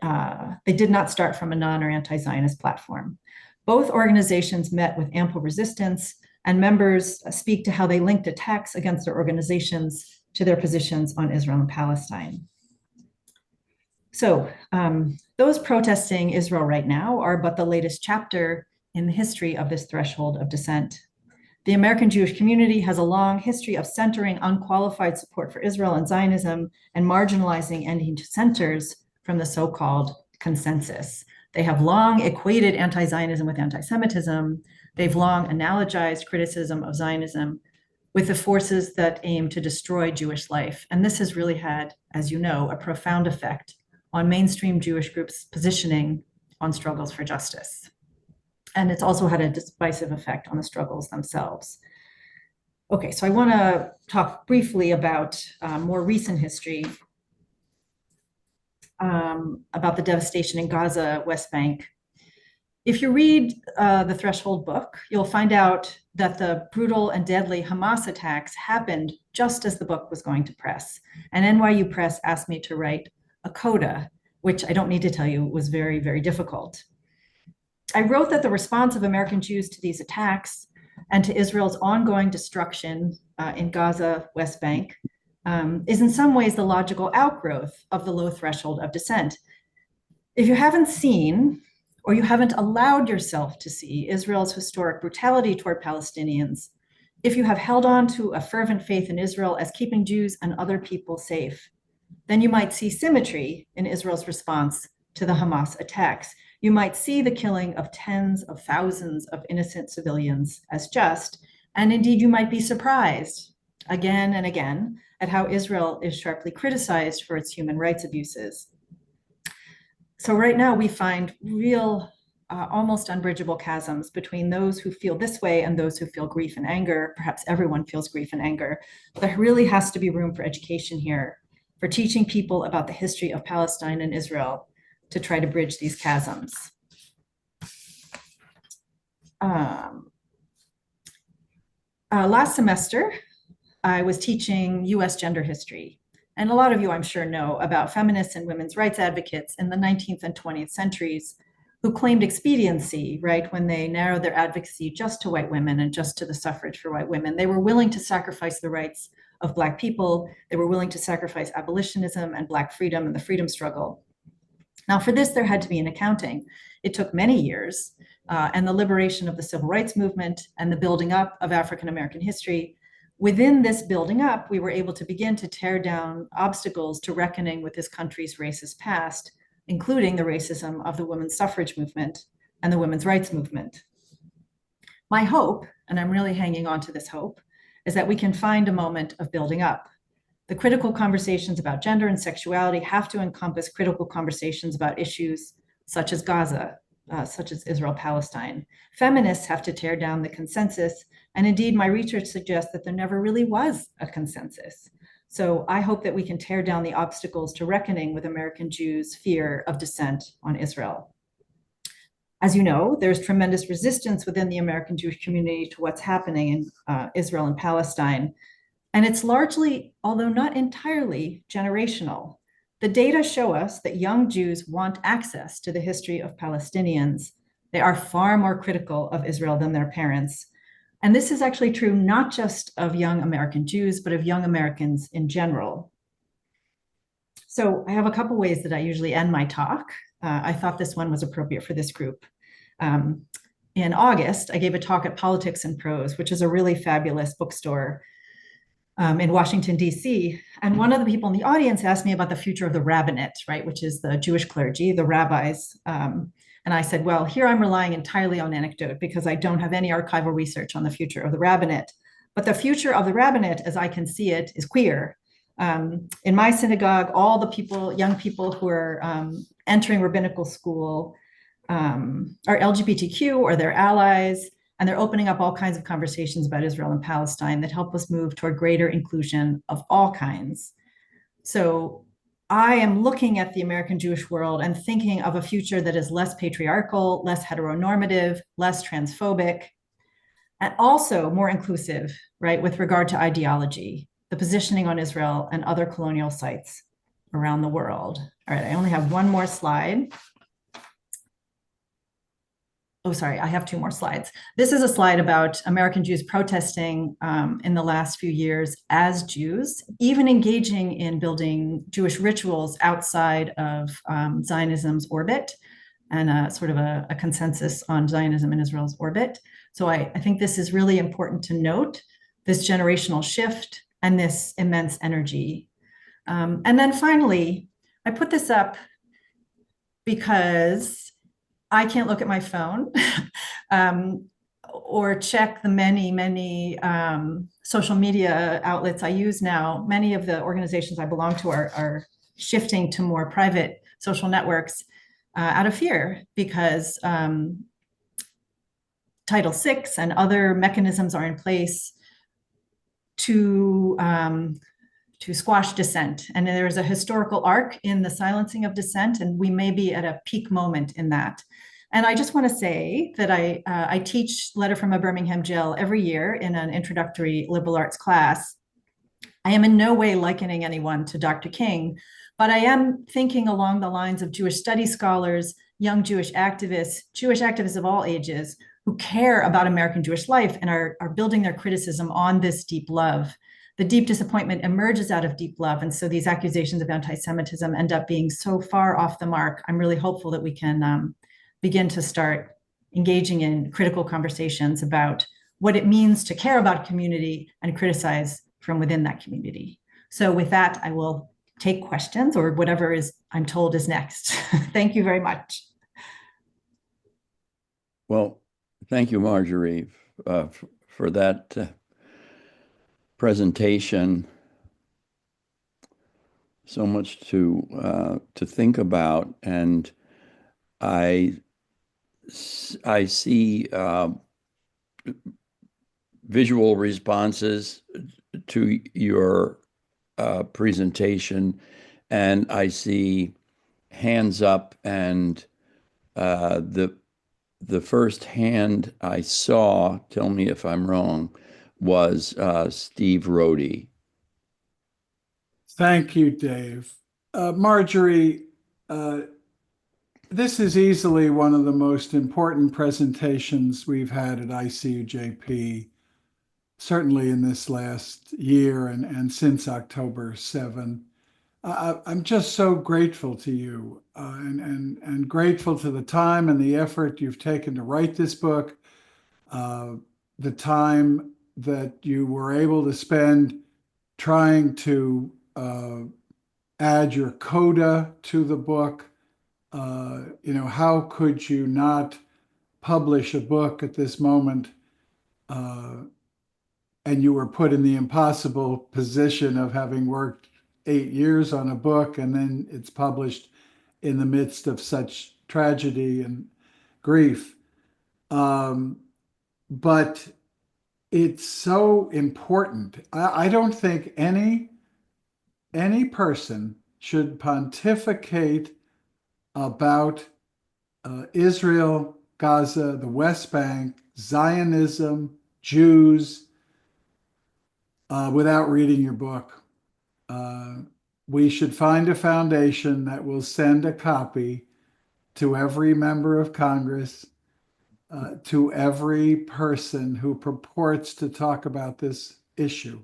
they did not start from a non or anti-Zionist platform. Both organizations met with ample resistance, and members speak to how they linked attacks against their organizations to their positions on Israel and Palestine. So those protesting Israel right now are but the latest chapter in the history of this threshold of dissent. The American Jewish community has a long history of centering unqualified support for Israel and Zionism and marginalizing anti-dissenters from the so-called consensus. They have long equated anti-Zionism with anti-Semitism. They've long analogized criticism of Zionism with the forces that aim to destroy Jewish life. And this has really had, as you know, a profound effect on mainstream Jewish groups' positioning on struggles for justice. And it's also had a decisive effect on the struggles themselves. Okay, so I want to talk briefly about more recent history, about the devastation in Gaza, West Bank. If you read the Threshold book, you'll find out that the brutal and deadly Hamas attacks happened just as the book was going to press. And NYU Press asked me to write a coda, which I don't need to tell you was very, very difficult. I wrote that the response of American Jews to these attacks and to Israel's ongoing destruction in Gaza, West Bank, is in some ways the logical outgrowth of the low threshold of dissent. If you haven't seen, or you haven't allowed yourself to see, Israel's historic brutality toward Palestinians, if you have held on to a fervent faith in Israel as keeping Jews and other people safe, then you might see symmetry in Israel's response to the Hamas attacks. You might see the killing of tens of thousands of innocent civilians as just, and indeed you might be surprised again and again at how Israel is sharply criticized for its human rights abuses. So right now we find real, almost unbridgeable chasms between those who feel this way and those who feel grief and anger. Perhaps everyone feels grief and anger. But there really has to be room for education here, for teaching people about the history of Palestine and Israel to try to bridge these chasms. Last semester, I was teaching US gender history. And a lot of you, I'm sure, know about feminists and women's rights advocates in the 19th and 20th centuries who claimed expediency, right, when they narrowed their advocacy just to white women and just to the suffrage for white women. They were willing to sacrifice the rights of Black people. They were willing to sacrifice abolitionism and Black freedom and the freedom struggle. Now, for this, there had to be an accounting. It took many years, and the liberation of the civil rights movement and the building up of African-American history. Within this building up, we were able to begin to tear down obstacles to reckoning with this country's racist past, including the racism of the women's suffrage movement and the women's rights movement. My hope, and I'm really hanging on to this hope, is that we can find a moment of building up. The critical conversations about gender and sexuality have to encompass critical conversations about issues such as Gaza, such as Israel-Palestine. Feminists have to tear down the consensus. And indeed, my research suggests that there never really was a consensus. So I hope that we can tear down the obstacles to reckoning with American Jews' fear of dissent on Israel. As you know, there's tremendous resistance within the American Jewish community to what's happening in Israel and Palestine. And it's largely, although not entirely, generational. The data show us that young Jews want access to the history of Palestinians. They are far more critical of Israel than their parents. And this is actually true not just of young American Jews, but of young Americans in general. So I have a couple ways that I usually end my talk. I thought this one was appropriate for this group. In August, I gave a talk at Politics and Prose, which is a really fabulous bookstore in Washington, DC. And one of the people in the audience asked me about the future of the rabbinate, right, which is the Jewish clergy, the rabbis. And I said, well, here I'm relying entirely on anecdote because I don't have any archival research on the future of the rabbinate. But the future of the rabbinate, as I can see it, is queer. In my synagogue, all the people, young people who are entering rabbinical school are LGBTQ or their allies, and they're opening up all kinds of conversations about Israel and Palestine that help us move toward greater inclusion of all kinds. So I am looking at the American Jewish world and thinking of a future that is less patriarchal, less heteronormative, less transphobic, and also more inclusive, right, with regard to ideology, the positioning on Israel and other colonial sites around the world. All right, I only have one more slide. Oh, sorry, I have two more slides. This is a slide about American Jews protesting in the last few years as Jews, even engaging in building Jewish rituals outside of Zionism's orbit and sort of a consensus on Zionism and Israel's orbit. So I think this is really important to note, this generational shift and this immense energy. And then finally, I put this up because I can't look at my phone or check the many social media outlets I use now. Many of the organizations I belong to are shifting to more private social networks out of fear because Title VI and other mechanisms are in place to squash dissent. And there is a historical arc in the silencing of dissent, and we may be at a peak moment in that. And I just want to say that I teach Letter from a Birmingham Jail every year in an introductory liberal arts class. I am in no way likening anyone to Dr. King, but I am thinking along the lines of Jewish studies scholars, young Jewish activists of all ages who care about American Jewish life and are building their criticism on this deep love. The deep disappointment emerges out of deep love. And so these accusations of anti-Semitism end up being so far off the mark. I'm really hopeful that we can begin to start engaging in critical conversations about what it means to care about a community and criticize from within that community. So with that, I will take questions or whatever I'm told is next. Thank you very much. Well, thank you, Marjorie, for that presentation. So much to think about, and I see visual responses to your presentation, and I see hands up, and the first hand I saw, tell me if I'm wrong, was Steve Rohde. Thank you, Dave. Marjorie, this is easily one of the most important presentations we've had at ICUJP, certainly in this last year and since October 7. I'm just so grateful to you and grateful to the time and the effort you've taken to write this book, the time that you were able to spend trying to add your coda to the book. How could you not publish a book at this moment? And you were put in the impossible position of having worked 8 years on a book, and then it's published in the midst of such tragedy and grief. But it's so important. I don't think any person should pontificate about Israel, Gaza, the West Bank, Zionism, Jews, without reading your book. We should find a foundation that will send a copy to every member of Congress, to every person who purports to talk about this issue.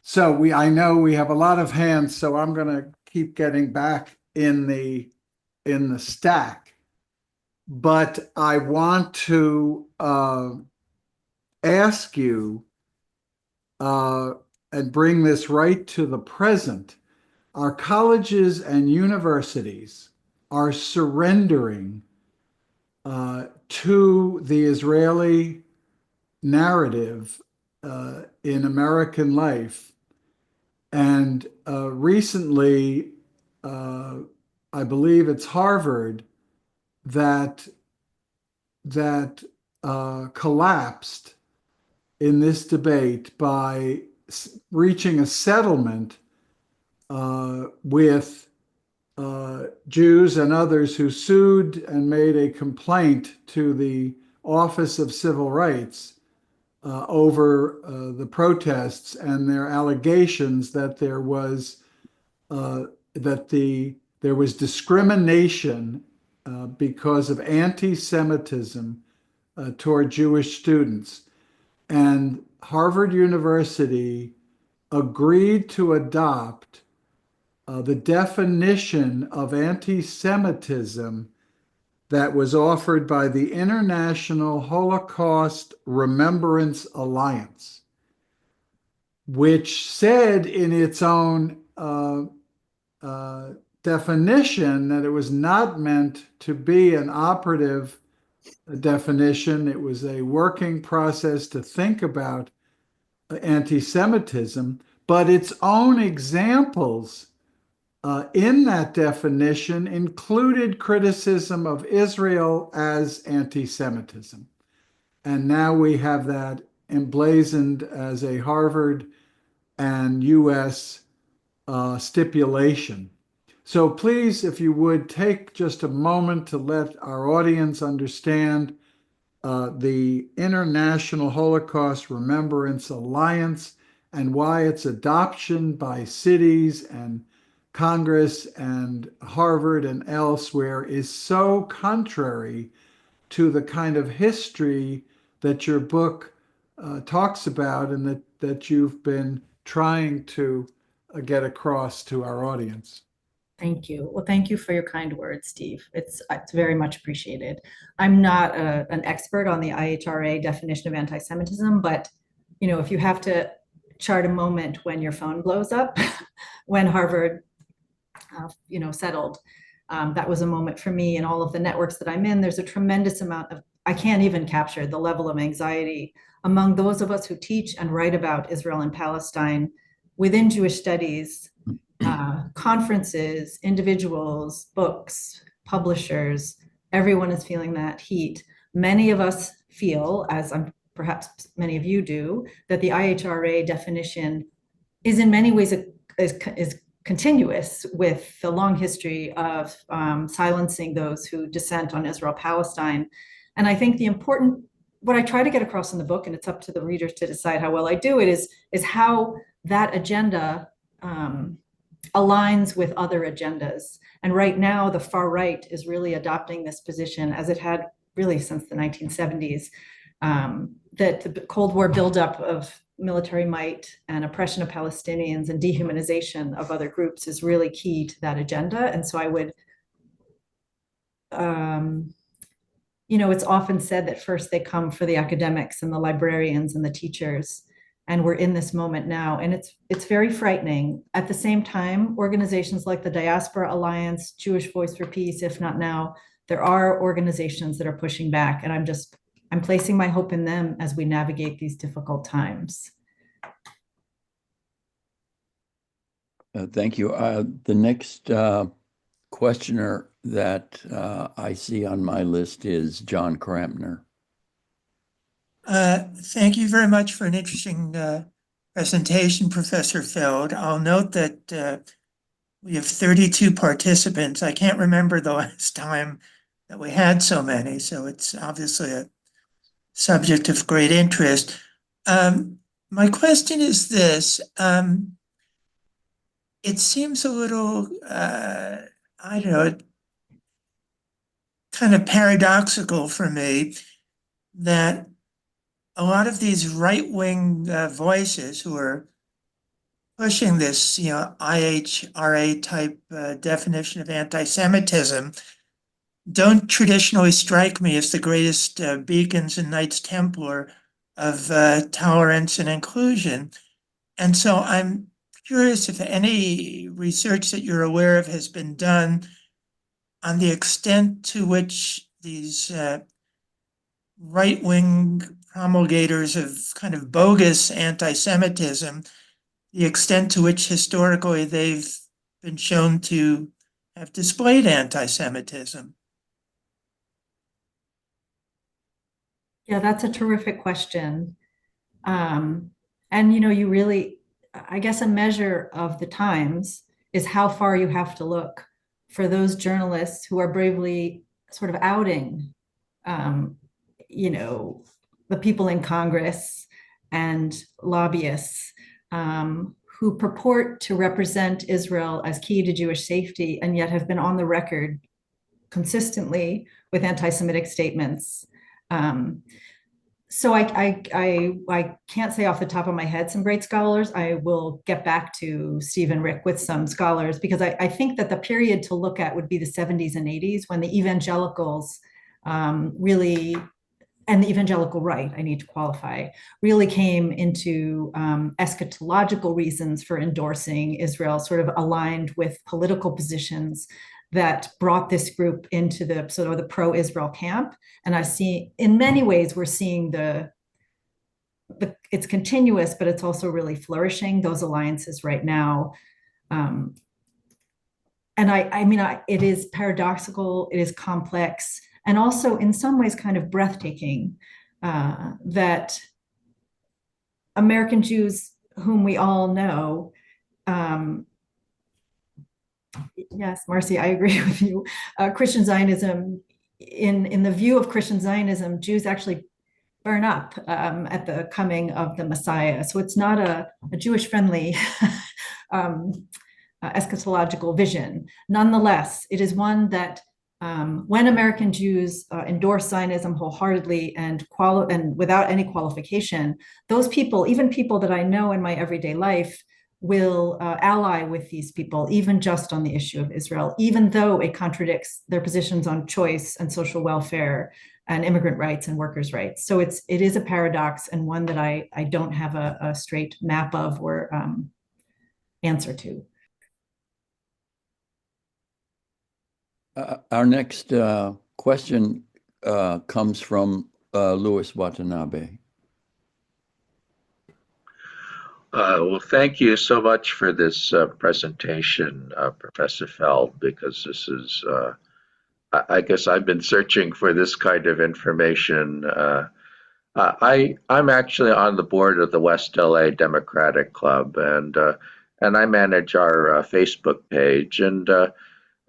So I know we have a lot of hands, so I'm going to keep getting back in the stack. But I want to ask you and bring this right to the present. Our colleges and universities are surrendering to the Israeli narrative in American life. And recently, I believe it's Harvard that collapsed in this debate by reaching a settlement with Jews and others who sued and made a complaint to the Office of Civil Rights over the protests and their allegations that there was discrimination because of anti-Semitism toward Jewish students. And Harvard University agreed to adopt the definition of anti-Semitism that was offered by the International Holocaust Remembrance Alliance, which said in its own definition that it was not meant to be an operative definition. It was a working process to think about anti-Semitism, but its own examples in that definition included criticism of Israel as anti-Semitism. And now we have that emblazoned as a Harvard and US stipulation. So please, if you would, take just a moment to let our audience understand the International Holocaust Remembrance Alliance and why its adoption by cities and Congress and Harvard and elsewhere is so contrary to the kind of history that your book talks about and that you've been trying to get across to our audience. Thank you. Well, thank you for your kind words, Steve. It's very much appreciated. I'm not an expert on the IHRA definition of anti-Semitism, but if you have to chart a moment when your phone blows up, when Harvard, settled, that was a moment for me and all of the networks that I'm in. There's a tremendous amount of, I can't even capture the level of anxiety among those of us who teach and write about Israel and Palestine within Jewish studies. Conferences, individuals, books, publishers, everyone is feeling that heat. Many of us feel, as perhaps many of you do, that the IHRA definition is in many ways is continuous with the long history of silencing those who dissent on Israel-Palestine. And I think what I try to get across in the book, and it's up to the readers to decide how well I do it, is how that agenda aligns with other agendas. And right now, the far right is really adopting this position, as it had really since the 1970s, that the Cold War buildup of military might and oppression of Palestinians and dehumanization of other groups is really key to that agenda. And so I would, it's often said that first they come for the academics and the librarians and the teachers. And we're in this moment now, and it's very frightening. At the same time, organizations like the Diaspora Alliance, Jewish Voice for Peace, If Not Now, there are organizations that are pushing back, and I'm placing my hope in them as we navigate these difficult times. Thank you. The next questioner that I see on my list is John Crampner. Thank you very much for an interesting presentation, Professor Feld. I'll note that we have 32 participants. I can't remember the last time that we had so many, so it's obviously a subject of great interest. My question is this. It seems a little, I don't know, kind of paradoxical for me that a lot of these right-wing voices who are pushing this, IHRA type definition of anti-Semitism don't traditionally strike me as the greatest beacons and Knights Templar of tolerance and inclusion. And so I'm curious if any research that you're aware of has been done on the extent to which these right-wing promulgators of kind of bogus anti-Semitism, the extent to which historically they've been shown to have displayed anti-Semitism. Yeah, that's a terrific question. And you really, I guess a measure of the times is how far you have to look for those journalists who are bravely sort of outing, the people in Congress and lobbyists who purport to represent Israel as key to Jewish safety and yet have been on the record consistently with anti-Semitic statements. So I can't say off the top of my head some great scholars. I will get back to Steve and Rick with some scholars, because I think that the period to look at would be the 70s and 80s, when the evangelicals really, and the evangelical right, I need to qualify, really came into eschatological reasons for endorsing Israel, sort of aligned with political positions that brought this group into the sort of the pro-Israel camp. And I see, in many ways, we're seeing it's continuous, but it's also really flourishing, those alliances right now. And I mean, it is paradoxical, it is complex, and also in some ways kind of breathtaking that American Jews, whom we all know, yes, Marcy, I agree with you. Christian Zionism, in the view of Christian Zionism, Jews actually burn up at the coming of the Messiah. So it's not a Jewish-friendly eschatological vision. Nonetheless, it is one that when American Jews endorse Zionism wholeheartedly and without any qualification, those people, even people that I know in my everyday life, will ally with these people, even just on the issue of Israel, even though it contradicts their positions on choice and social welfare and immigrant rights and workers' rights. So it is a paradox, and one that I don't have a straight map of or answer to. Our next question comes from Louis Watanabe. Well, thank you so much for this presentation, Professor Feld, because this is, I guess I've been searching for this kind of information. I'm actually on the board of the West LA Democratic Club, and I manage our Facebook page. And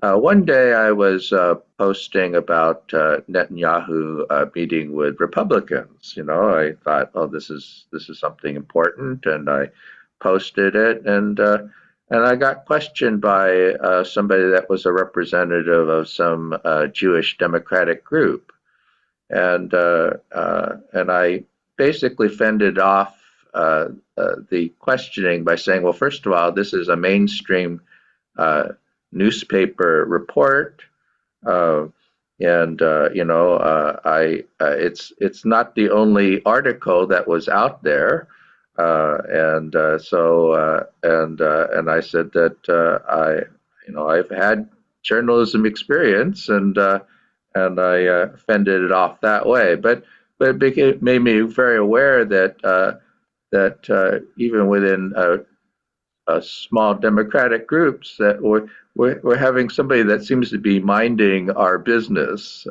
one day I was posting about Netanyahu meeting with Republicans. You know, I thought, oh, this is something important, and I posted it, and I got questioned by somebody that was a representative of some Jewish Democratic group, and I basically fended off the questioning by saying, well, first of all, this is a mainstream newspaper report, and you know, it's not the only article that was out there, and I said that I've had journalism experience, and I fended it off that way, but it made me very aware that even within small democratic groups, that we're having somebody that seems to be minding our business.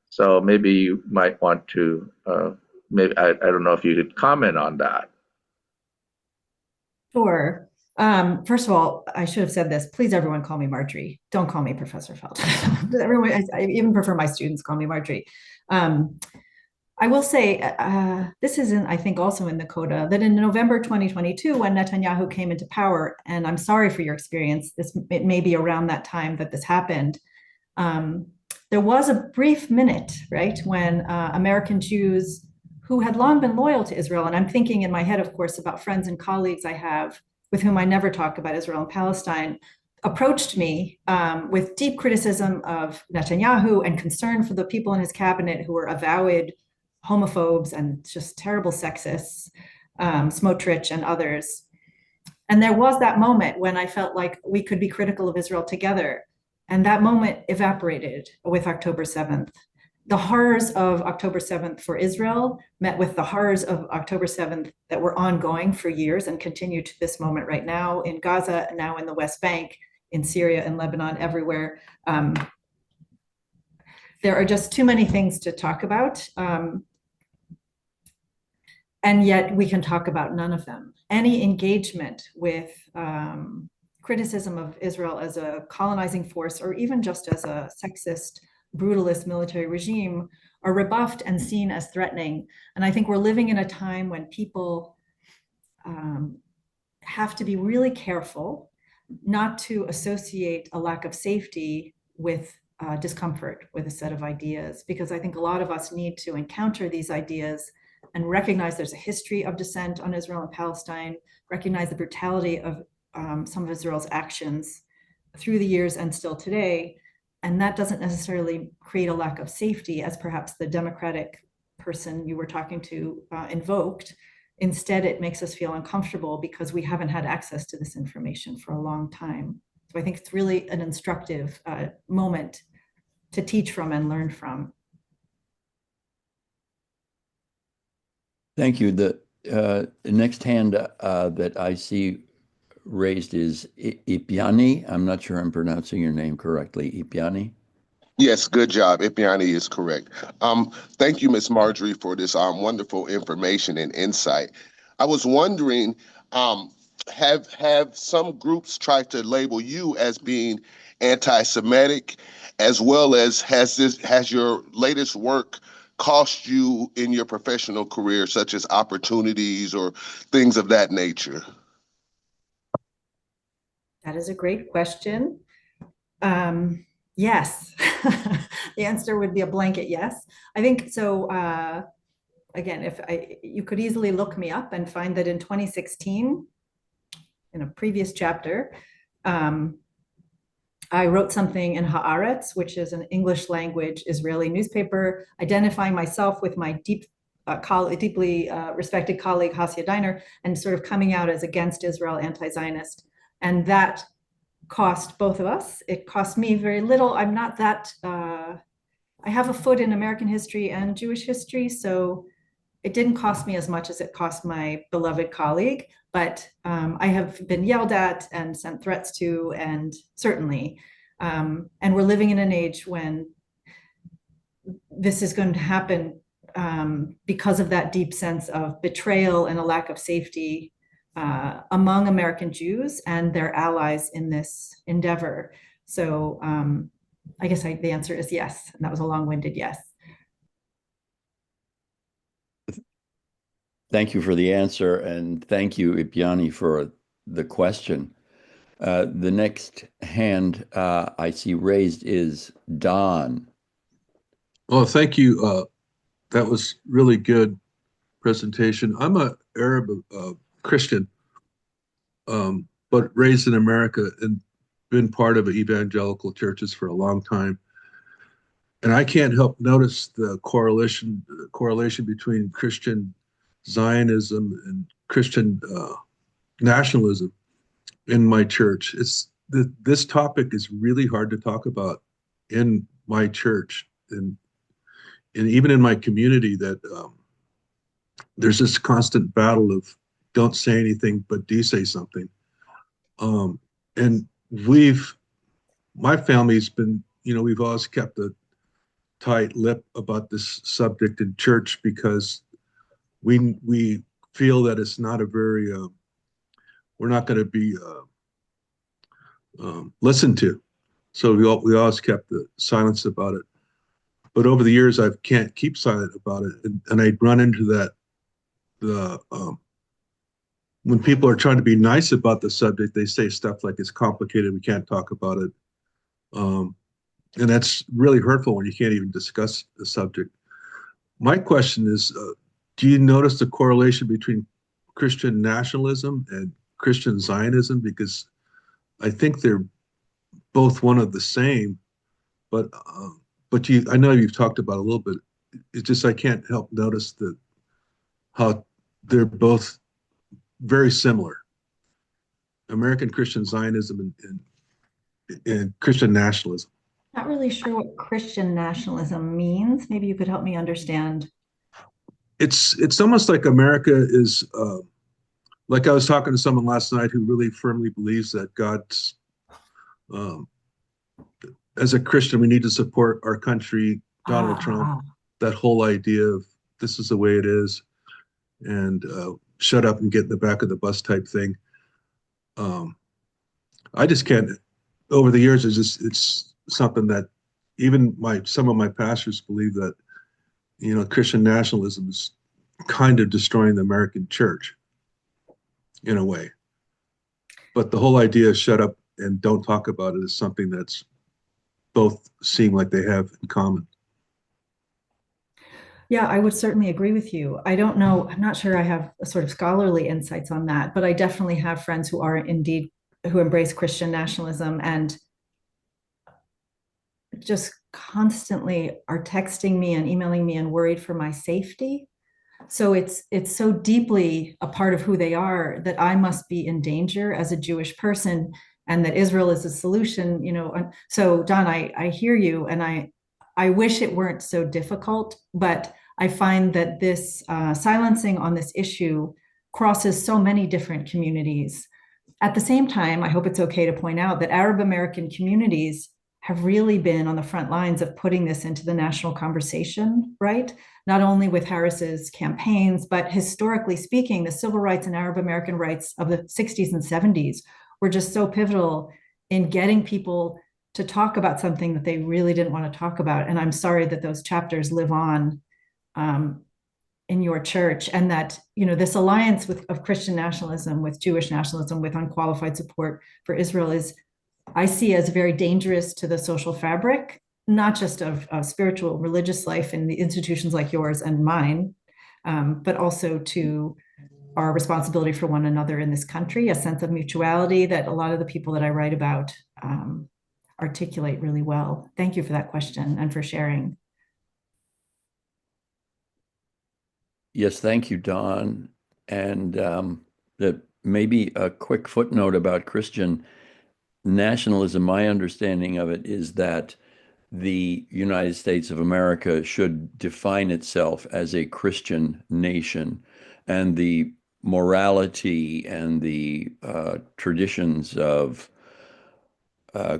So maybe you might want to, maybe I don't know if you could comment on that. Sure. First of all, I should have said this. Please, everyone, call me Marjorie. Don't call me Professor Feld. Everyone, I even prefer my students call me Marjorie. I will say, this is I think, also in the coda, that in November 2022, when Netanyahu came into power, and I'm sorry for your experience, it may be around that time that this happened, there was a brief minute, right, when American Jews who had long been loyal to Israel, and I'm thinking in my head, of course, about friends and colleagues I have with whom I never talk about Israel and Palestine, approached me with deep criticism of Netanyahu and concern for the people in his cabinet who were avowed homophobes and just terrible sexists, Smotrich and others. And there was that moment when I felt like we could be critical of Israel together. And that moment evaporated with October 7th. The horrors of October 7th for Israel met with the horrors of October 7th that were ongoing for years and continue to this moment right now in Gaza, now in the West Bank, in Syria and Lebanon, everywhere. There are just too many things to talk about. And yet we can talk about none of them. Any engagement with criticism of Israel as a colonizing force, or even just as a sexist, brutalist military regime, are rebuffed and seen as threatening. And I think we're living in a time when people have to be really careful not to associate a lack of safety with discomfort with a set of ideas, because I think a lot of us need to encounter these ideas and recognize there's a history of dissent on Israel and Palestine, recognize the brutality of some of Israel's actions through the years and still today. And that doesn't necessarily create a lack of safety, as perhaps the Democratic person you were talking to invoked. Instead, it makes us feel uncomfortable because we haven't had access to this information for a long time. So I think it's really an instructive moment to teach from and learn from. Thank you. The next hand that I see raised is Ipyani. I'm not sure I'm pronouncing your name correctly. Ipyani? Yes, good job. Ipyani is correct. Thank you, Miss Marjorie, for this wonderful information and insight. I was wondering, have some groups tried to label you as being anti-Semitic, as well as has your latest work cost you in your professional career, such as opportunities or things of that nature? That is a great question. Yes, the answer would be a blanket yes. I think so. Again, you could easily look me up and find that in 2016, in a previous chapter, I wrote something in Haaretz, which is an English language Israeli newspaper, identifying myself with my deeply respected colleague Hasia Diner, and sort of coming out as against Israel, anti-Zionist. And that cost both of us. It cost me very little. I'm not that, I have a foot in American history and Jewish history, so it didn't cost me as much as it cost my beloved colleague, but I have been yelled at and sent threats to, and certainly, and we're living in an age when this is going to happen because of that deep sense of betrayal and a lack of safety among American Jews and their allies in this endeavor. So I guess the answer is yes, and that was a long-winded yes. Thank you for the answer, and thank you, Ipyani, for the question. The next hand I see raised is Don. Oh, thank you. That was really good presentation. I'm an Arab Christian, but raised in America and been part of evangelical churches for a long time. And I can't help notice the correlation between Christian Zionism and Christian nationalism in my church. This topic is really hard to talk about in my church, and even in my community, that there's this constant battle of don't say anything, but do say something. And my family's been, we've always kept a tight lip about this subject in church because we feel that it's not a very, we're not going to be listened to. So we always kept the silence about it. But over the years, I can't keep silent about it. And I run into that, when people are trying to be nice about the subject, they say stuff like it's complicated, we can't talk about it. And that's really hurtful when you can't even discuss the subject. My question is, do you notice the correlation between Christian nationalism and Christian Zionism? Because I think they're both one of the same, but I know you've talked about it a little bit. It's just I can't help notice how they're both very similar. American Christian Zionism and Christian nationalism. Not really sure what Christian nationalism means. Maybe you could help me understand. It's almost like America is, like I was talking to someone last night who really firmly believes that God's, as a Christian, we need to support our country, Donald Trump, that whole idea of this is the way it is, and shut up and get in the back of the bus type thing. I just can't, over the years, it's something that even some of my pastors believe that, Christian nationalism is kind of destroying the American church in a way. But the whole idea of shut up and don't talk about it is something that's both seem like they have in common. Yeah, I would certainly agree with you. I don't know, I'm not sure I have a sort of scholarly insights on that, but I definitely have friends who are indeed, who embrace Christian nationalism and just constantly are texting me and emailing me and worried for my safety. So it's so deeply a part of who they are that I must be in danger as a Jewish person, and that Israel is a solution, you know. So Don, I hear you, and I wish it weren't so difficult, but I find that this silencing on this issue crosses so many different communities. At the same time, I hope it's okay to point out that Arab American communities have really been on the front lines of putting this into the national conversation, right? Not only with Harris's campaigns, but historically speaking, the civil rights and Arab American rights of the 60s and 70s were just so pivotal in getting people to talk about something that they really didn't want to talk about. And I'm sorry that those chapters live on in your church, and that, you know, this alliance of Christian nationalism with Jewish nationalism with unqualified support for Israel is, I see, as very dangerous to the social fabric, not just of spiritual religious life in the institutions like yours and mine, but also to our responsibility for one another in this country, a sense of mutuality that a lot of the people that I write about articulate really well. Thank you for that question and for sharing. Yes, thank you, Don. And maybe a quick footnote about Christian nationalism. My understanding of it is that the United States of America should define itself as a Christian nation, and the morality and the traditions of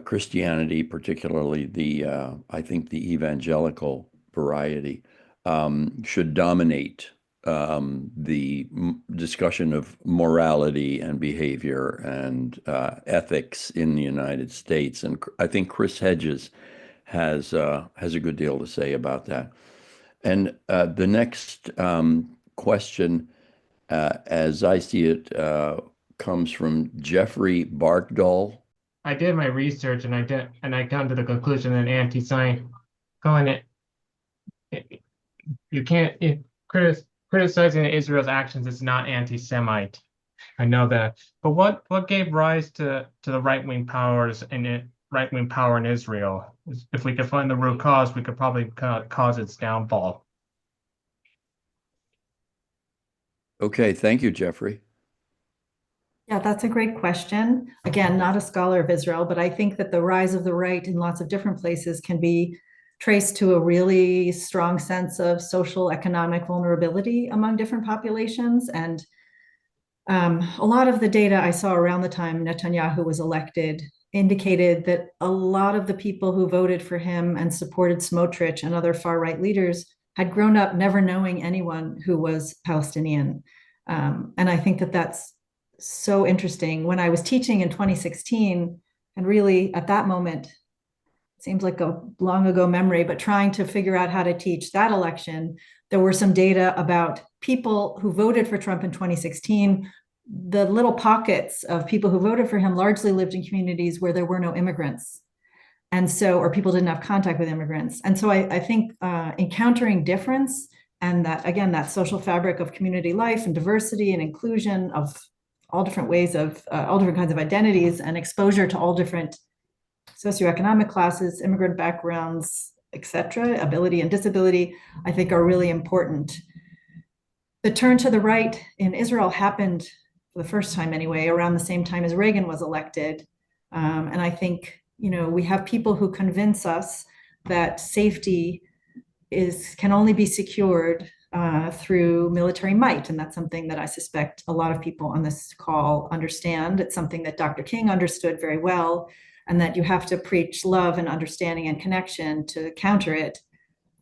Christianity, particularly I think the evangelical variety, should dominate the discussion of morality and behavior and ethics in the United States. And I think Chris Hedges has a good deal to say about that. And the next question, as I see it, comes from Jeffrey Barkdall. I did my research and I come to the conclusion that anti-Semitic calling it you can't criticizing Israel's actions is not anti-Semite. I know that, but what gave rise to the right-wing powers and right-wing power in Israel? If we could find the root cause, we could probably cause its downfall. Okay, thank you, Jeffrey. Yeah, that's a great question. Again, not a scholar of Israel, but I think that the rise of the right in lots of different places can be traced to a really strong sense of social economic vulnerability among different populations. And a lot of the data I saw around the time Netanyahu was elected indicated that a lot of the people who voted for him and supported Smotrich and other far-right leaders had grown up never knowing anyone who was Palestinian. And I think that that's so interesting. When I was teaching in 2016, and really at that moment, it seems like a long ago memory, but trying to figure out how to teach that election, there were some data about people who voted for Trump in 2016. The little pockets of people who voted for him largely lived in communities where there were no immigrants. And so, or people didn't have contact with immigrants. And so I think encountering difference and that, again, that social fabric of community life and diversity and inclusion of all different ways of all different kinds of identities and exposure to all different socioeconomic classes, immigrant backgrounds, etc., ability and disability, I think are really important. The turn to the right in Israel happened for the first time anyway, around the same time as Reagan was elected. And I think, you know, we have people who convince us that safety can only be secured through military might. And that's something that I suspect a lot of people on this call understand. It's something that Dr. King understood very well, and that you have to preach love and understanding and connection to counter it.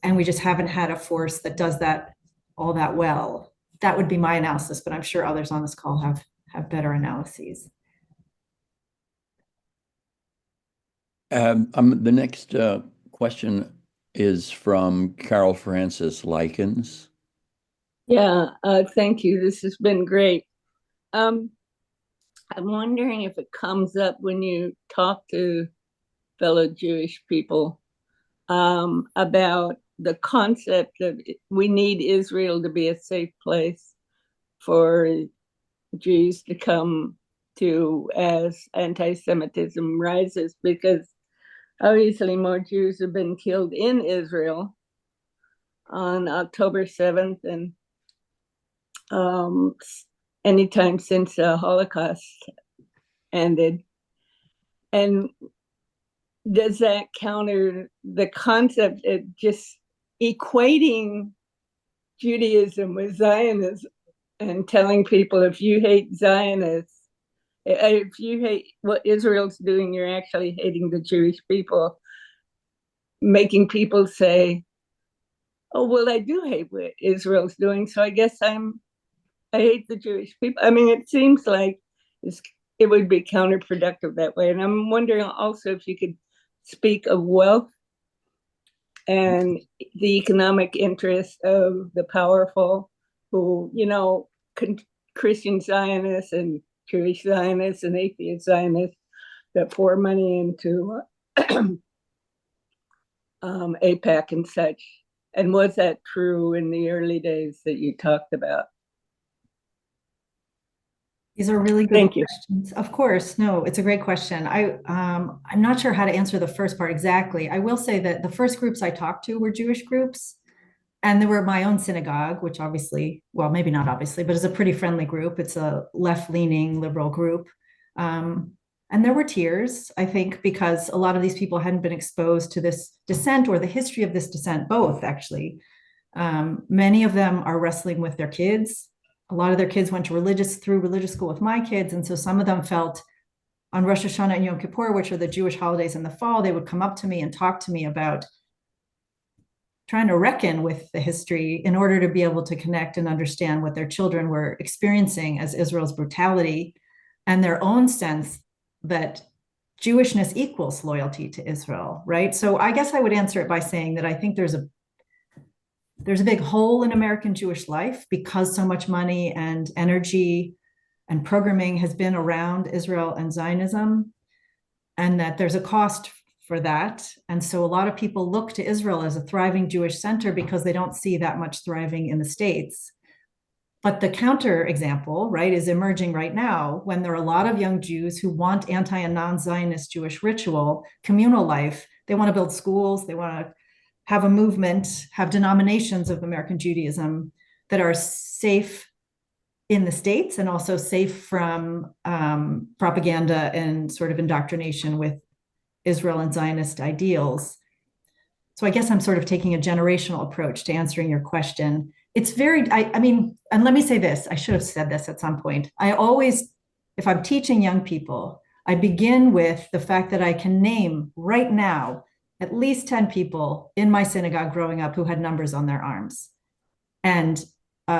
And we just haven't had a force that does that all that well. That would be my analysis, but I'm sure others on this call have better analyses. The next question is from Carol Francis Likens. Yeah, thank you. This has been great. I'm wondering if it comes up when you talk to fellow Jewish people about the concept of we need Israel to be a safe place for Jews to come to as anti-Semitism rises, because obviously more Jews have been killed in Israel on October 7th and anytime since the Holocaust ended. And does that counter the concept of just equating Judaism with Zionism and telling people if you hate Zionists, if you hate what Israel's doing, you're actually hating the Jewish people, making people say, oh, well, I do hate what Israel's doing, so I guess I hate the Jewish people. I mean, it seems like it would be counterproductive that way. And I'm wondering also if you could speak of wealth and the economic interest of the powerful who, you know, Christian Zionists and Jewish Zionists and atheist Zionists that pour money into AIPAC and such. And was that true in the early days that you talked about? These are really good Thank you. questions. Of course, no, it's a great question. I'm not sure how to answer the first part exactly. I will say that the first groups I talked to were Jewish groups, and there were my own synagogue, which obviously, well, maybe not obviously, but is a pretty friendly group. It's a left-leaning liberal group. And there were tears, I think, because a lot of these people hadn't been exposed to this dissent or the history of this dissent, both actually. Many of them are wrestling with their kids. A lot of their kids went to religious school with my kids. And so some of them felt on Rosh Hashanah and Yom Kippur, which are the Jewish holidays in the fall, they would come up to me and talk to me about trying to reckon with the history in order to be able to connect and understand what their children were experiencing as Israel's brutality and their own sense that Jewishness equals loyalty to Israel, right? So I guess I would answer it by saying that I think there's a big hole in American Jewish life because so much money and energy and programming has been around Israel and Zionism, and that there's a cost for that. And so a lot of people look to Israel as a thriving Jewish center because they don't see that much thriving in the States. But the counter example, right, is emerging right now when there are a lot of young Jews who want anti and non-Zionist Jewish ritual, communal life. They want to build schools, they want to have a movement, have denominations of American Judaism that are safe in the States and also safe from propaganda and sort of indoctrination with Israel and Zionist ideals. So I guess I'm sort of taking a generational approach to answering your question. It's very, I mean, and let me say this, I should have said this at some point. I always, if I'm teaching young people, I begin with the fact that I can name right now at least 10 people in my synagogue growing up who had numbers on their arms and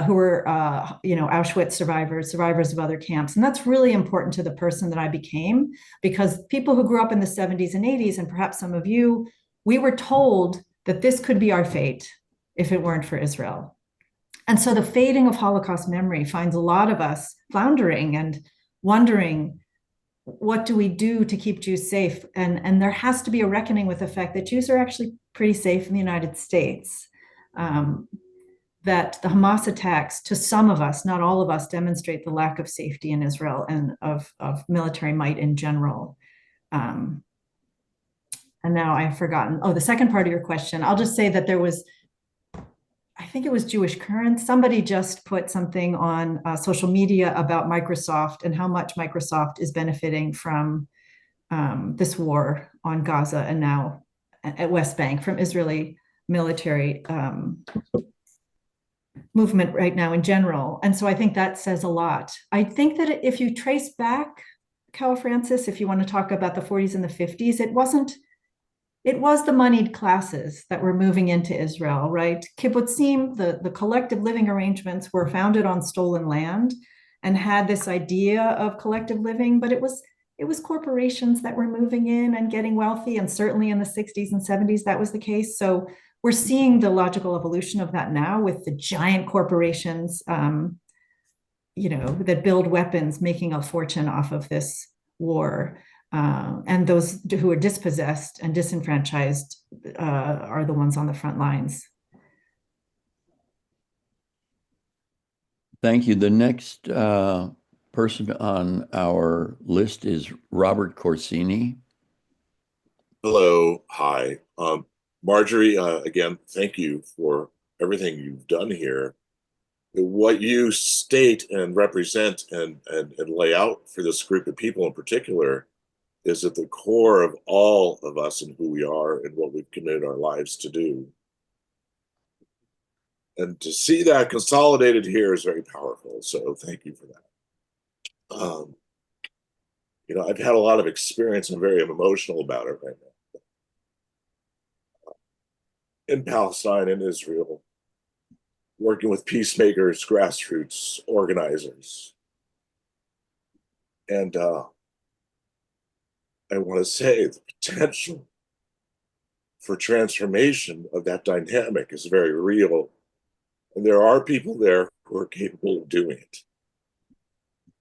who were, Auschwitz survivors of other camps. And that's really important to the person that I became, because people who grew up in the 70s and 80s, and perhaps some of you, we were told that this could be our fate if it weren't for Israel. And so the fading of Holocaust memory finds a lot of us floundering and wondering, what do we do to keep Jews safe? And there has to be a reckoning with the fact that Jews are actually pretty safe in the United States. That the Hamas attacks, to some of us, not all of us, demonstrate the lack of safety in Israel and of military might in general. And now I've forgotten. Oh, the second part of your question. I'll just say that there was, I think it was Jewish Current. Somebody just put something on social media about Microsoft and how much Microsoft is benefiting from this war on Gaza and now at West Bank from Israeli military movement right now in general. And so I think that says a lot. I think that if you trace back, Cal Francis, if you want to talk about the 40s and the 50s, it was the moneyed classes that were moving into Israel, right? Kibbutzim, the collective living arrangements were founded on stolen land and had this idea of collective living, but it was corporations that were moving in and getting wealthy. And certainly in the 60s and 70s, that was the case. So we're seeing the logical evolution of that now with the giant corporations, that build weapons, making a fortune off of this war. And those who are dispossessed and disenfranchised are the ones on the front lines. Thank you. The next person on our list is Robert Corsini. Hello, hi. Marjorie, again, thank you for everything you've done here. What you state and represent and lay out for this group of people in particular is at the core of all of us and who we are and what we've committed our lives to do. And to see that consolidated here is very powerful. So thank you for that. I've had a lot of experience. I'm very emotional about it right now. In Palestine and Israel, working with peacemakers, grassroots organizers. And I want to say the potential for transformation of that dynamic is very real. And there are people there who are capable of doing it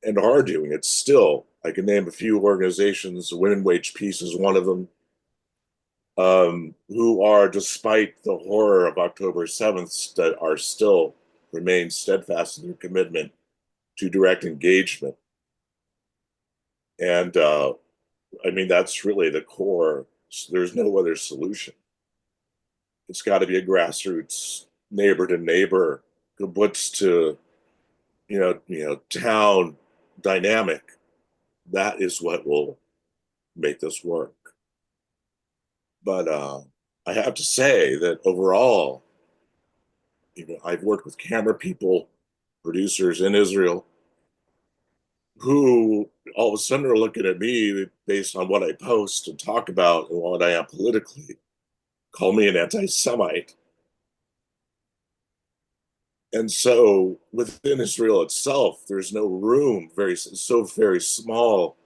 and are doing it still. I can name a few organizations, Women Wage Peace is one of them, who are, despite the horror of October 7th, that are still remain steadfast in their commitment to direct engagement. And I mean, that's really the core. There's no other solution. It's got to be a grassroots, neighbor to neighbor, kibbutz to, town dynamic. That is what will make this work. But I have to say that overall, I've worked with camera people, producers in Israel, who all of a sudden are looking at me based on what I post and talk about and what I am politically, call me an anti-Semite. And so within Israel itself, there's no room, very small.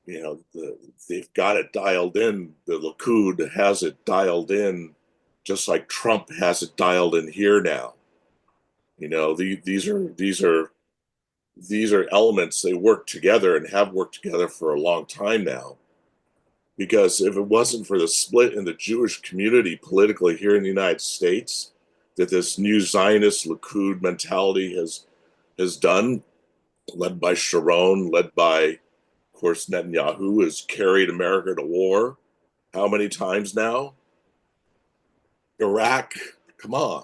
They've got it dialed in. The Likud has it dialed in, just like Trump has it dialed in here now. These are elements. They work together and have worked together for a long time now. Because if it wasn't for the split in the Jewish community politically here in the United States, that this new Zionist Likud mentality has done, led by Sharon, led by, of course, Netanyahu, has carried America to war. How many times now? Iraq, come on.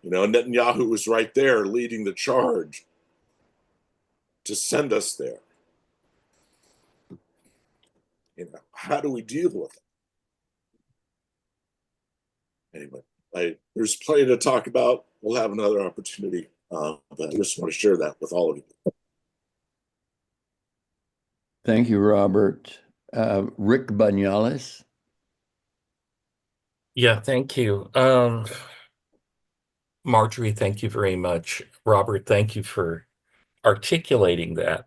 Netanyahu was right there leading the charge to send us there. How do we deal with it? Anyway, there's plenty to talk about. We'll have another opportunity, but I just want to share that with all of you. Thank you, Robert. Rick Banyalis. Yeah, thank you. Marjorie, thank you very much. Robert, thank you for articulating that.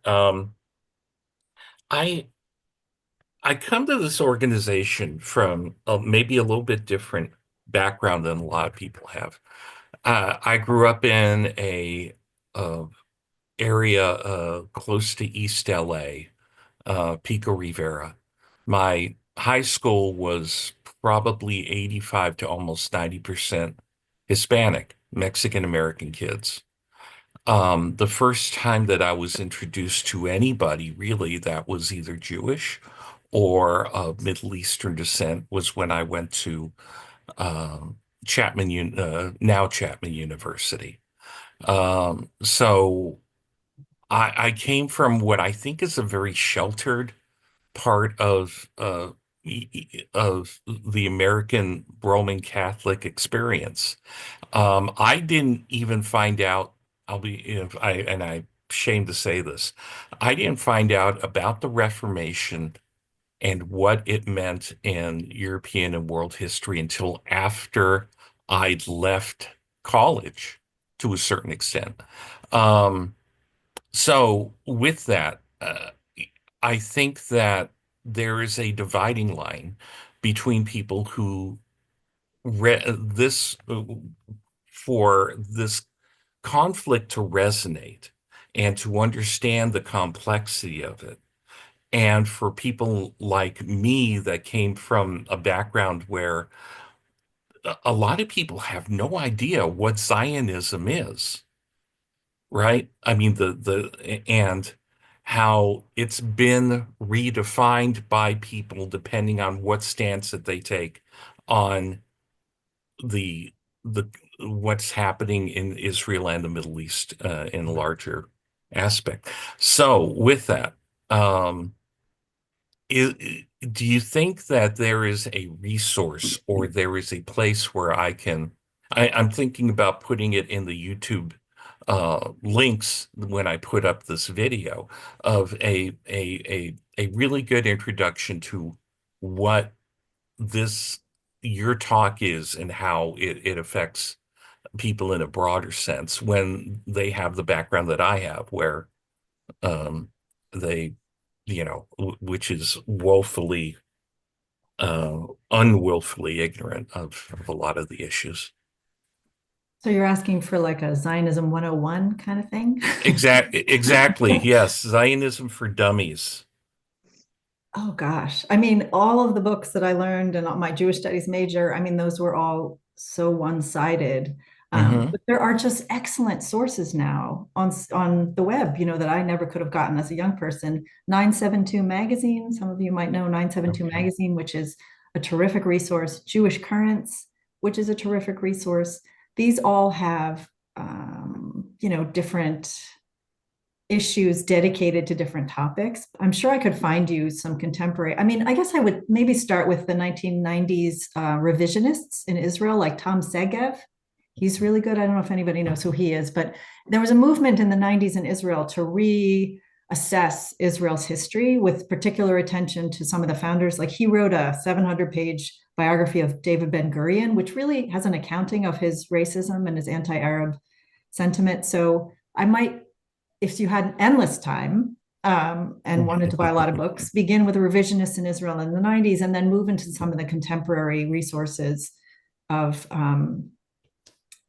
I come to this organization from maybe a little bit different background than a lot of people have. I grew up in a area close to East LA, Pico Rivera. My high school was probably 85 to almost 90% Hispanic, Mexican American kids. The first time that I was introduced to anybody really that was either Jewish or of Middle Eastern descent was when I went to now Chapman University. So I came from what I think is a very sheltered part of the American Roman Catholic experience. I didn't even find out. I'm ashamed to say this, I didn't find out about the Reformation and what it meant in European and world history until after I'd left college to a certain extent. So with that, I think that there is a dividing line between people who for this conflict to resonate and to understand the complexity of it And for people like me that came from a background where a lot of people have no idea what Zionism is, right? I mean, and how it's been redefined by people depending on what stance that they take on the the what's happening in Israel and the Middle East in a larger aspect. So with that, do you think that there is a resource or there is a place where I'm thinking about putting it in the YouTube links when I put up this video of a really good introduction to what this your talk is and how it affects people in a broader sense when they have the background that I have, where they, which is woefully, unwillfully ignorant of a lot of the issues. So you're asking for like a Zionism 101 kind of thing? Exactly. Yes. Zionism for Dummies. Oh gosh. I mean, all of the books that I learned in my Jewish studies major, I mean, those were all so one-sided. But there are just excellent sources now on the web, that I never could have gotten as a young person. 972 Magazine, some of you might know 972 Magazine, which is a terrific resource. Jewish Currents, which is a terrific resource. These all have, different issues dedicated to different topics. I'm sure I could find you some contemporary. I mean, I guess I would maybe start with the 1990s revisionists in Israel, like Tom Segev. He's really good. I don't know if anybody knows who he is, but there was a movement in the 90s in Israel to reassess Israel's history with particular attention to some of the founders. Like he wrote a 700-page biography of David Ben-Gurion, which really has an accounting of his racism and his anti-Arab sentiment. So I might, if you had endless time and wanted to buy a lot of books, begin with a revisionist in Israel in the 90s and then move into some of the contemporary resources of,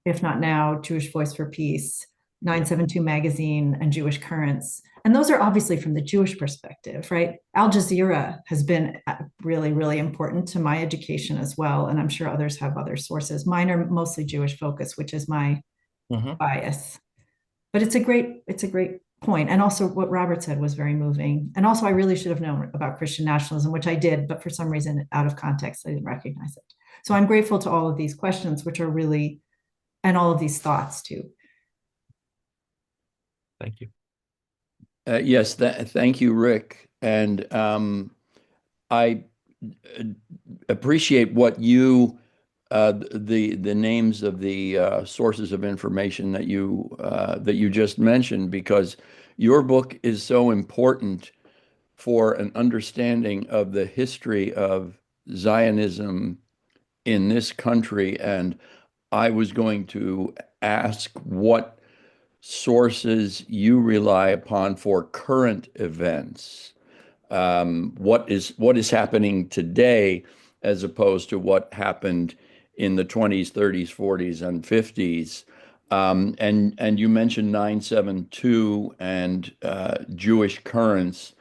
if not now, Jewish Voice for Peace, 972 Magazine, and Jewish Currents. And those are obviously from the Jewish perspective, right? Al Jazeera has been really, really important to my education as well. And I'm sure others have other sources. Mine are mostly Jewish focused, which is my bias. But it's a great point. And also what Robert said was very moving. And also I really should have known about Christian nationalism, which I did, but for some reason out of context, I didn't recognize it. So I'm grateful to all of these questions, which are really, and all of these thoughts too. Thank you. Yes, thank you, Rick. And I appreciate what you the names of the sources of information that you just mentioned, because your book is so important for an understanding of the history of Zionism in this country. And I was going to ask what sources you rely upon for current events. What is happening today as opposed to what happened in the 20s, 30s, 40s, and 50s. And you mentioned 972 and Jewish Currents.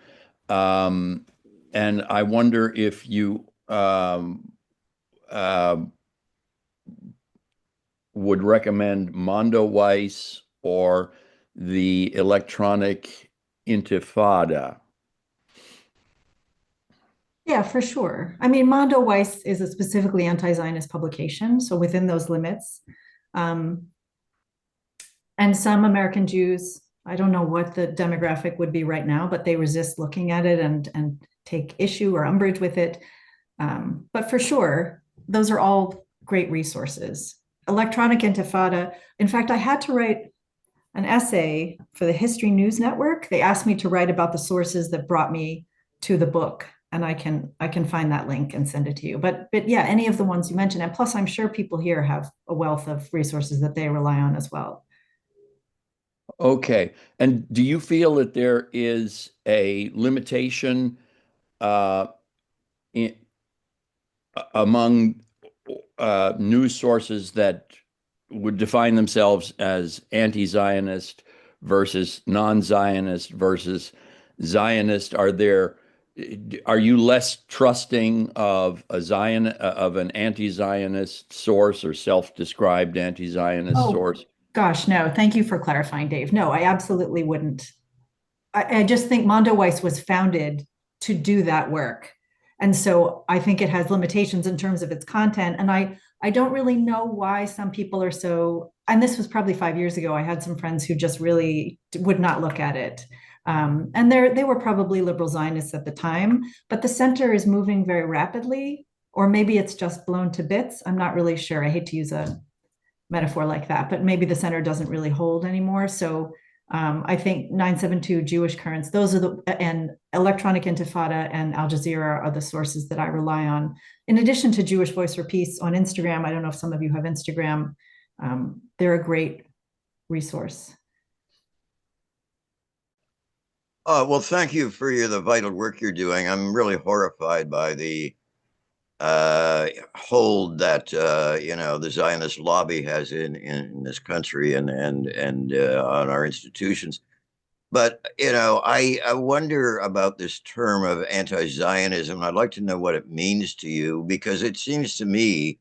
And I wonder if you would recommend Mondo Weiss or the Electronic Intifada. Yeah, for sure. I mean, Mondo Weiss is a specifically anti-Zionist publication, so within those limits. And some American Jews, I don't know what the demographic would be right now, but they resist looking at it and take issue or umbrage with it. But for sure, those are all great resources. Electronic Intifada. In fact, I had to write an essay for the History News Network. They asked me to write about the sources that brought me to the book. And I can find that link and send it to you. But yeah, any of the ones you mentioned. And plus, I'm sure people here have a wealth of resources that they rely on as well. Okay. And do you feel that there is a limitation among news sources that would define themselves as anti-Zionist versus non-Zionist versus Zionist? Are there are you less trusting of an anti-Zionist source or self-described anti-Zionist Oh, source? gosh, no. Thank you for clarifying, Dave. No, I absolutely wouldn't. I just think Mondoweiss was founded to do that work. And so I think it has limitations in terms of its content. And I don't really know why some people are so, and this was probably 5 years ago. I had some friends who just really would not look at it. And they were probably liberal Zionists at the time, but the center is moving very rapidly, or maybe it's just blown to bits. I'm not really sure. I hate to use a metaphor like that, but maybe the center doesn't really hold anymore. So I think 972 Jewish Currents, those are and Electronic Intifada and Al Jazeera are the sources that I rely on. In addition to Jewish Voice for Peace on Instagram, I don't know if some of you have Instagram, they're a great resource. Well, thank you for the vital work you're doing. I'm really horrified by the hold that the Zionist lobby has in this country and on our institutions. But I wonder about this term of anti-Zionism. I'd like to know what it means to you, because it seems to me,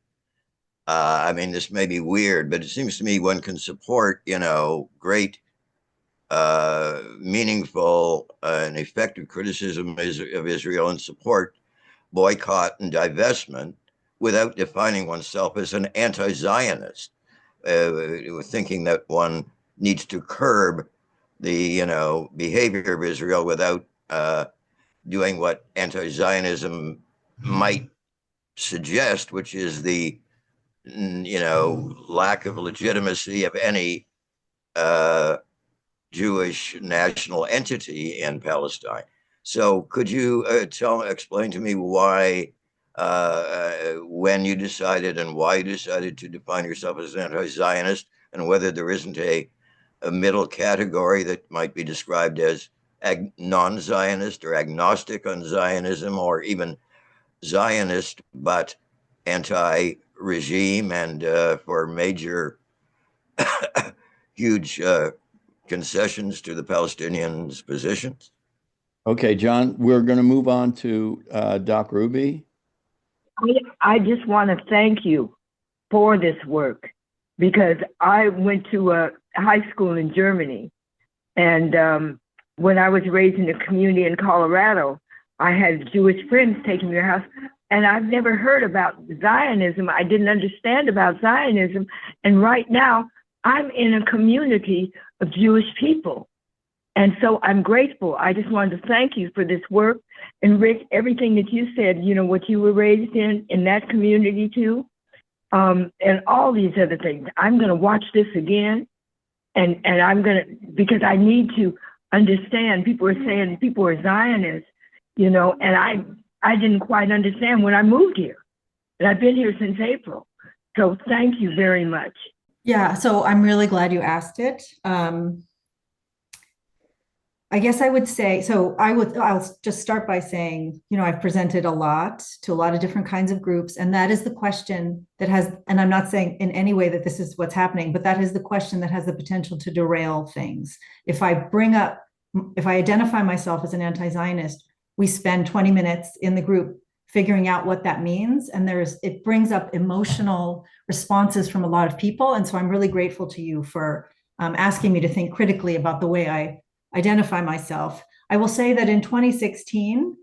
I mean, this may be weird, but it seems to me one can support great, meaningful, and effective criticism of Israel and support boycott and divestment without defining oneself as an anti-Zionist, thinking that one needs to curb the behavior of Israel without doing what anti-Zionism might suggest, which is the lack of legitimacy of any Jewish national entity in Palestine. So could you explain to me why, when you decided and why you decided to define yourself as an anti-Zionist, and whether there isn't a middle category that might be described as non-Zionist or agnostic on Zionism, or even Zionist but anti-regime and for major huge concessions to the Palestinians' positions? Okay, John, we're going to move on to Doc Ruby. I just want to thank you for this work, because I went to a high school in Germany, and when I was raised in a community in Colorado, I had Jewish friends taking me to their house, and I've never heard about Zionism. I didn't understand about Zionism, and right now I'm in a community of Jewish people. And so I'm grateful. I just wanted to thank you for this work. And Rick, everything that you said, what you were raised in that community too, and all these other things. I'm going to watch this again. And I'm going to, because I need to understand. People are saying people are Zionists, and I didn't quite understand when I moved here. And I've been here since April. So thank you very much. Yeah, so I'm really glad you asked it. I guess I would say, I'll just start by saying, I've presented a lot to a lot of different kinds of groups, and that is the question that has, and I'm not saying in any way that this is what's happening, but that is the question that has the potential to derail things. If I identify myself as an anti-Zionist, we spend 20 minutes in the group figuring out what that means. And it brings up emotional responses from a lot of people. And so I'm really grateful to you for asking me to think critically about the way I identify myself. I will say that in 2016,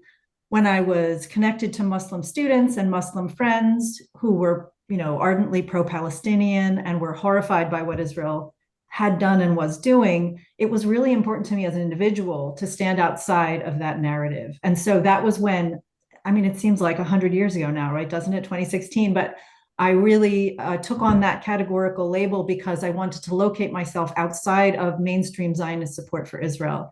when I was connected to Muslim students and Muslim friends who were, ardently pro-Palestinian and were horrified by what Israel had done and was doing, it was really important to me as an individual to stand outside of that narrative. And so that was when, it seems like 100 years ago now, right? Doesn't it? 2016, but I really took on that categorical label because I wanted to locate myself outside of mainstream Zionist support for Israel.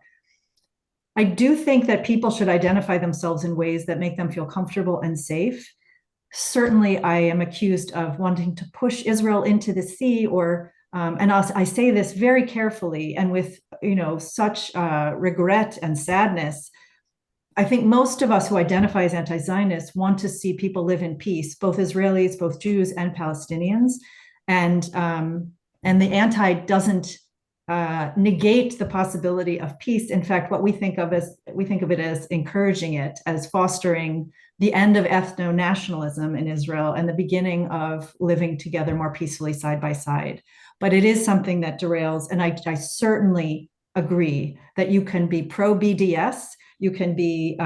I do think that people should identify themselves in ways that make them feel comfortable and safe. Certainly, I am accused of wanting to push Israel into the sea, and I say this very carefully and with such regret and sadness. I think most of us who identify as anti-Zionists want to see people live in peace, both Israelis, both Jews and Palestinians. And the anti doesn't negate the possibility of peace. In fact, what we think of it as encouraging it, as fostering the end of ethno-nationalism in Israel and the beginning of living together more peacefully side by side. But it is something that derails, and I certainly agree that you can be pro-BDS, you can be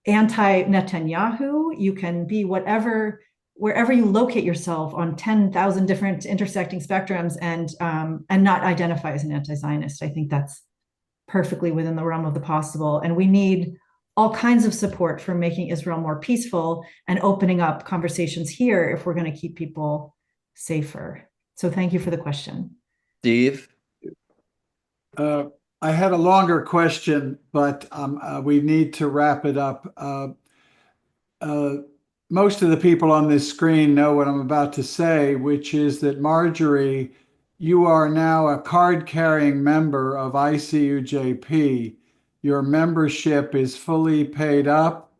anti-Netanyahu, you can be whatever, wherever you locate yourself on 10,000 different intersecting spectrums, and not identify as an anti-Zionist. I think that's perfectly within the realm of the possible. And we need all kinds of support for making Israel more peaceful and opening up conversations here if we're going to keep people safer. So thank you for the question. Steve? I had a longer question, but we need to wrap it up. Most of the people on this screen know what I'm about to say, which is that, Marjorie, you are now a card-carrying member of ICUJP. Your membership is fully paid up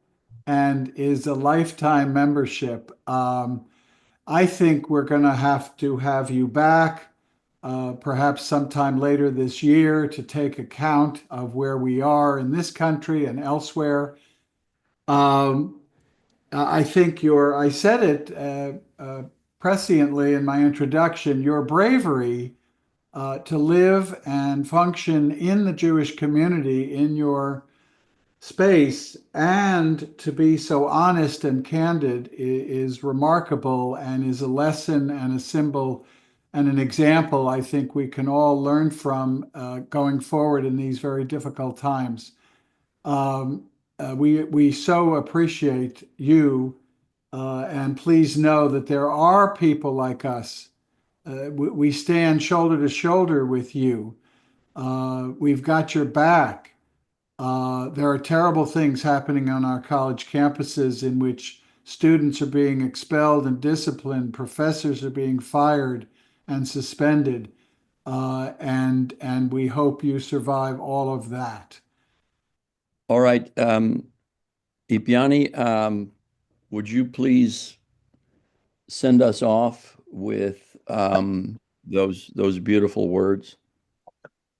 and is a lifetime membership. I think we're going to have you back, perhaps sometime later this year, to take account of where we are in this country and elsewhere. I think I said it presciently in my introduction, your bravery to live and function in the Jewish community in your space and to be so honest and candid is remarkable and is a lesson and a symbol and an example I think we can all learn from going forward in these very difficult times. We so appreciate you, and please know that there are people like us. We stand shoulder to shoulder with you. We've got your back. There are terrible things happening on our college campuses in which students are being expelled and disciplined, professors are being fired and suspended, and we hope you survive all of that. All right. Ipyani, would you please send us off with those beautiful words?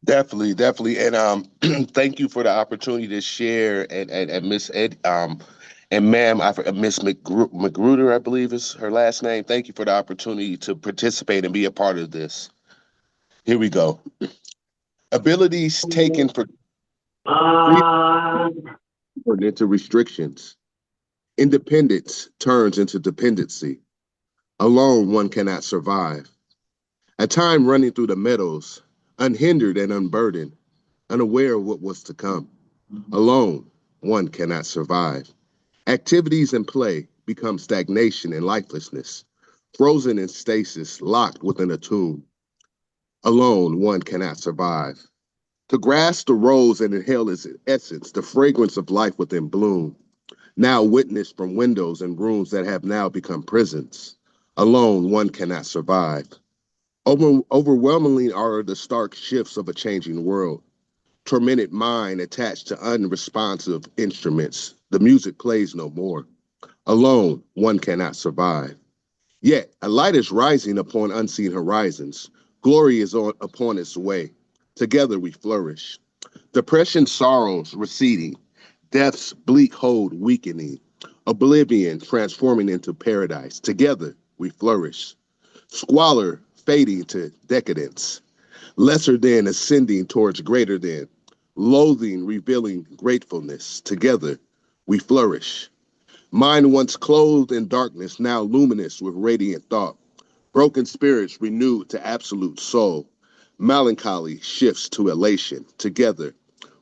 Definitely, definitely. And thank you for the opportunity to share. And Miss Ed and ma'am, Miss Magruder, I believe is her last name. Thank you for the opportunity to participate and be a part of this. Here we go. Abilities taken for into restrictions. Independence turns into dependency. Alone, one cannot survive. A time running through the meadows, unhindered and unburdened, unaware of what was to come. Alone, one cannot survive. Activities and play become stagnation and lifelessness, frozen in stasis, locked within a tomb. Alone, one cannot survive. To grasp the rose and inhale its essence, the fragrance of life within bloom, now witnessed from windows and rooms that have now become prisons. Alone, one cannot survive. Overwhelmingly are the stark shifts of a changing world. Tormented mind attached to unresponsive instruments. The music plays no more. Alone, one cannot survive. Yet, a light is rising upon unseen horizons. Glory is upon its way. Together we flourish. Depression, sorrows receding. Death's bleak hold weakening. Oblivion transforming into paradise. Together we flourish. Squalor fading to decadence. Lesser than ascending towards greater than. Loathing revealing gratefulness. Together we flourish. Mind once clothed in darkness, now luminous with radiant thought. Broken spirits renewed to absolute soul. Melancholy shifts to elation. Together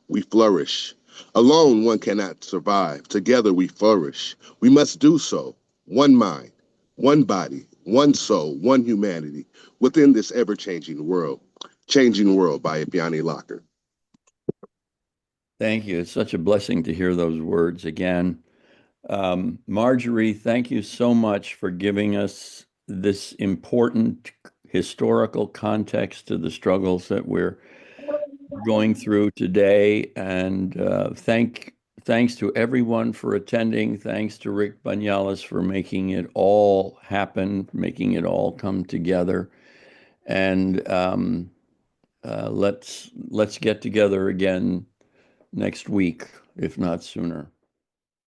we flourish. Alone one cannot survive. Together we flourish. We must do so. One mind, one body, one soul, one humanity within this ever-changing world. Changing World by Ipyani Lockert. Thank you. It's such a blessing to hear those words again. Marjorie, thank you so much for giving us this important historical context to the struggles that we're going through today. And thanks to everyone for attending. Thanks to Rick Banyalis for making it all happen, making it all come together. And let's get together again next week, if not sooner.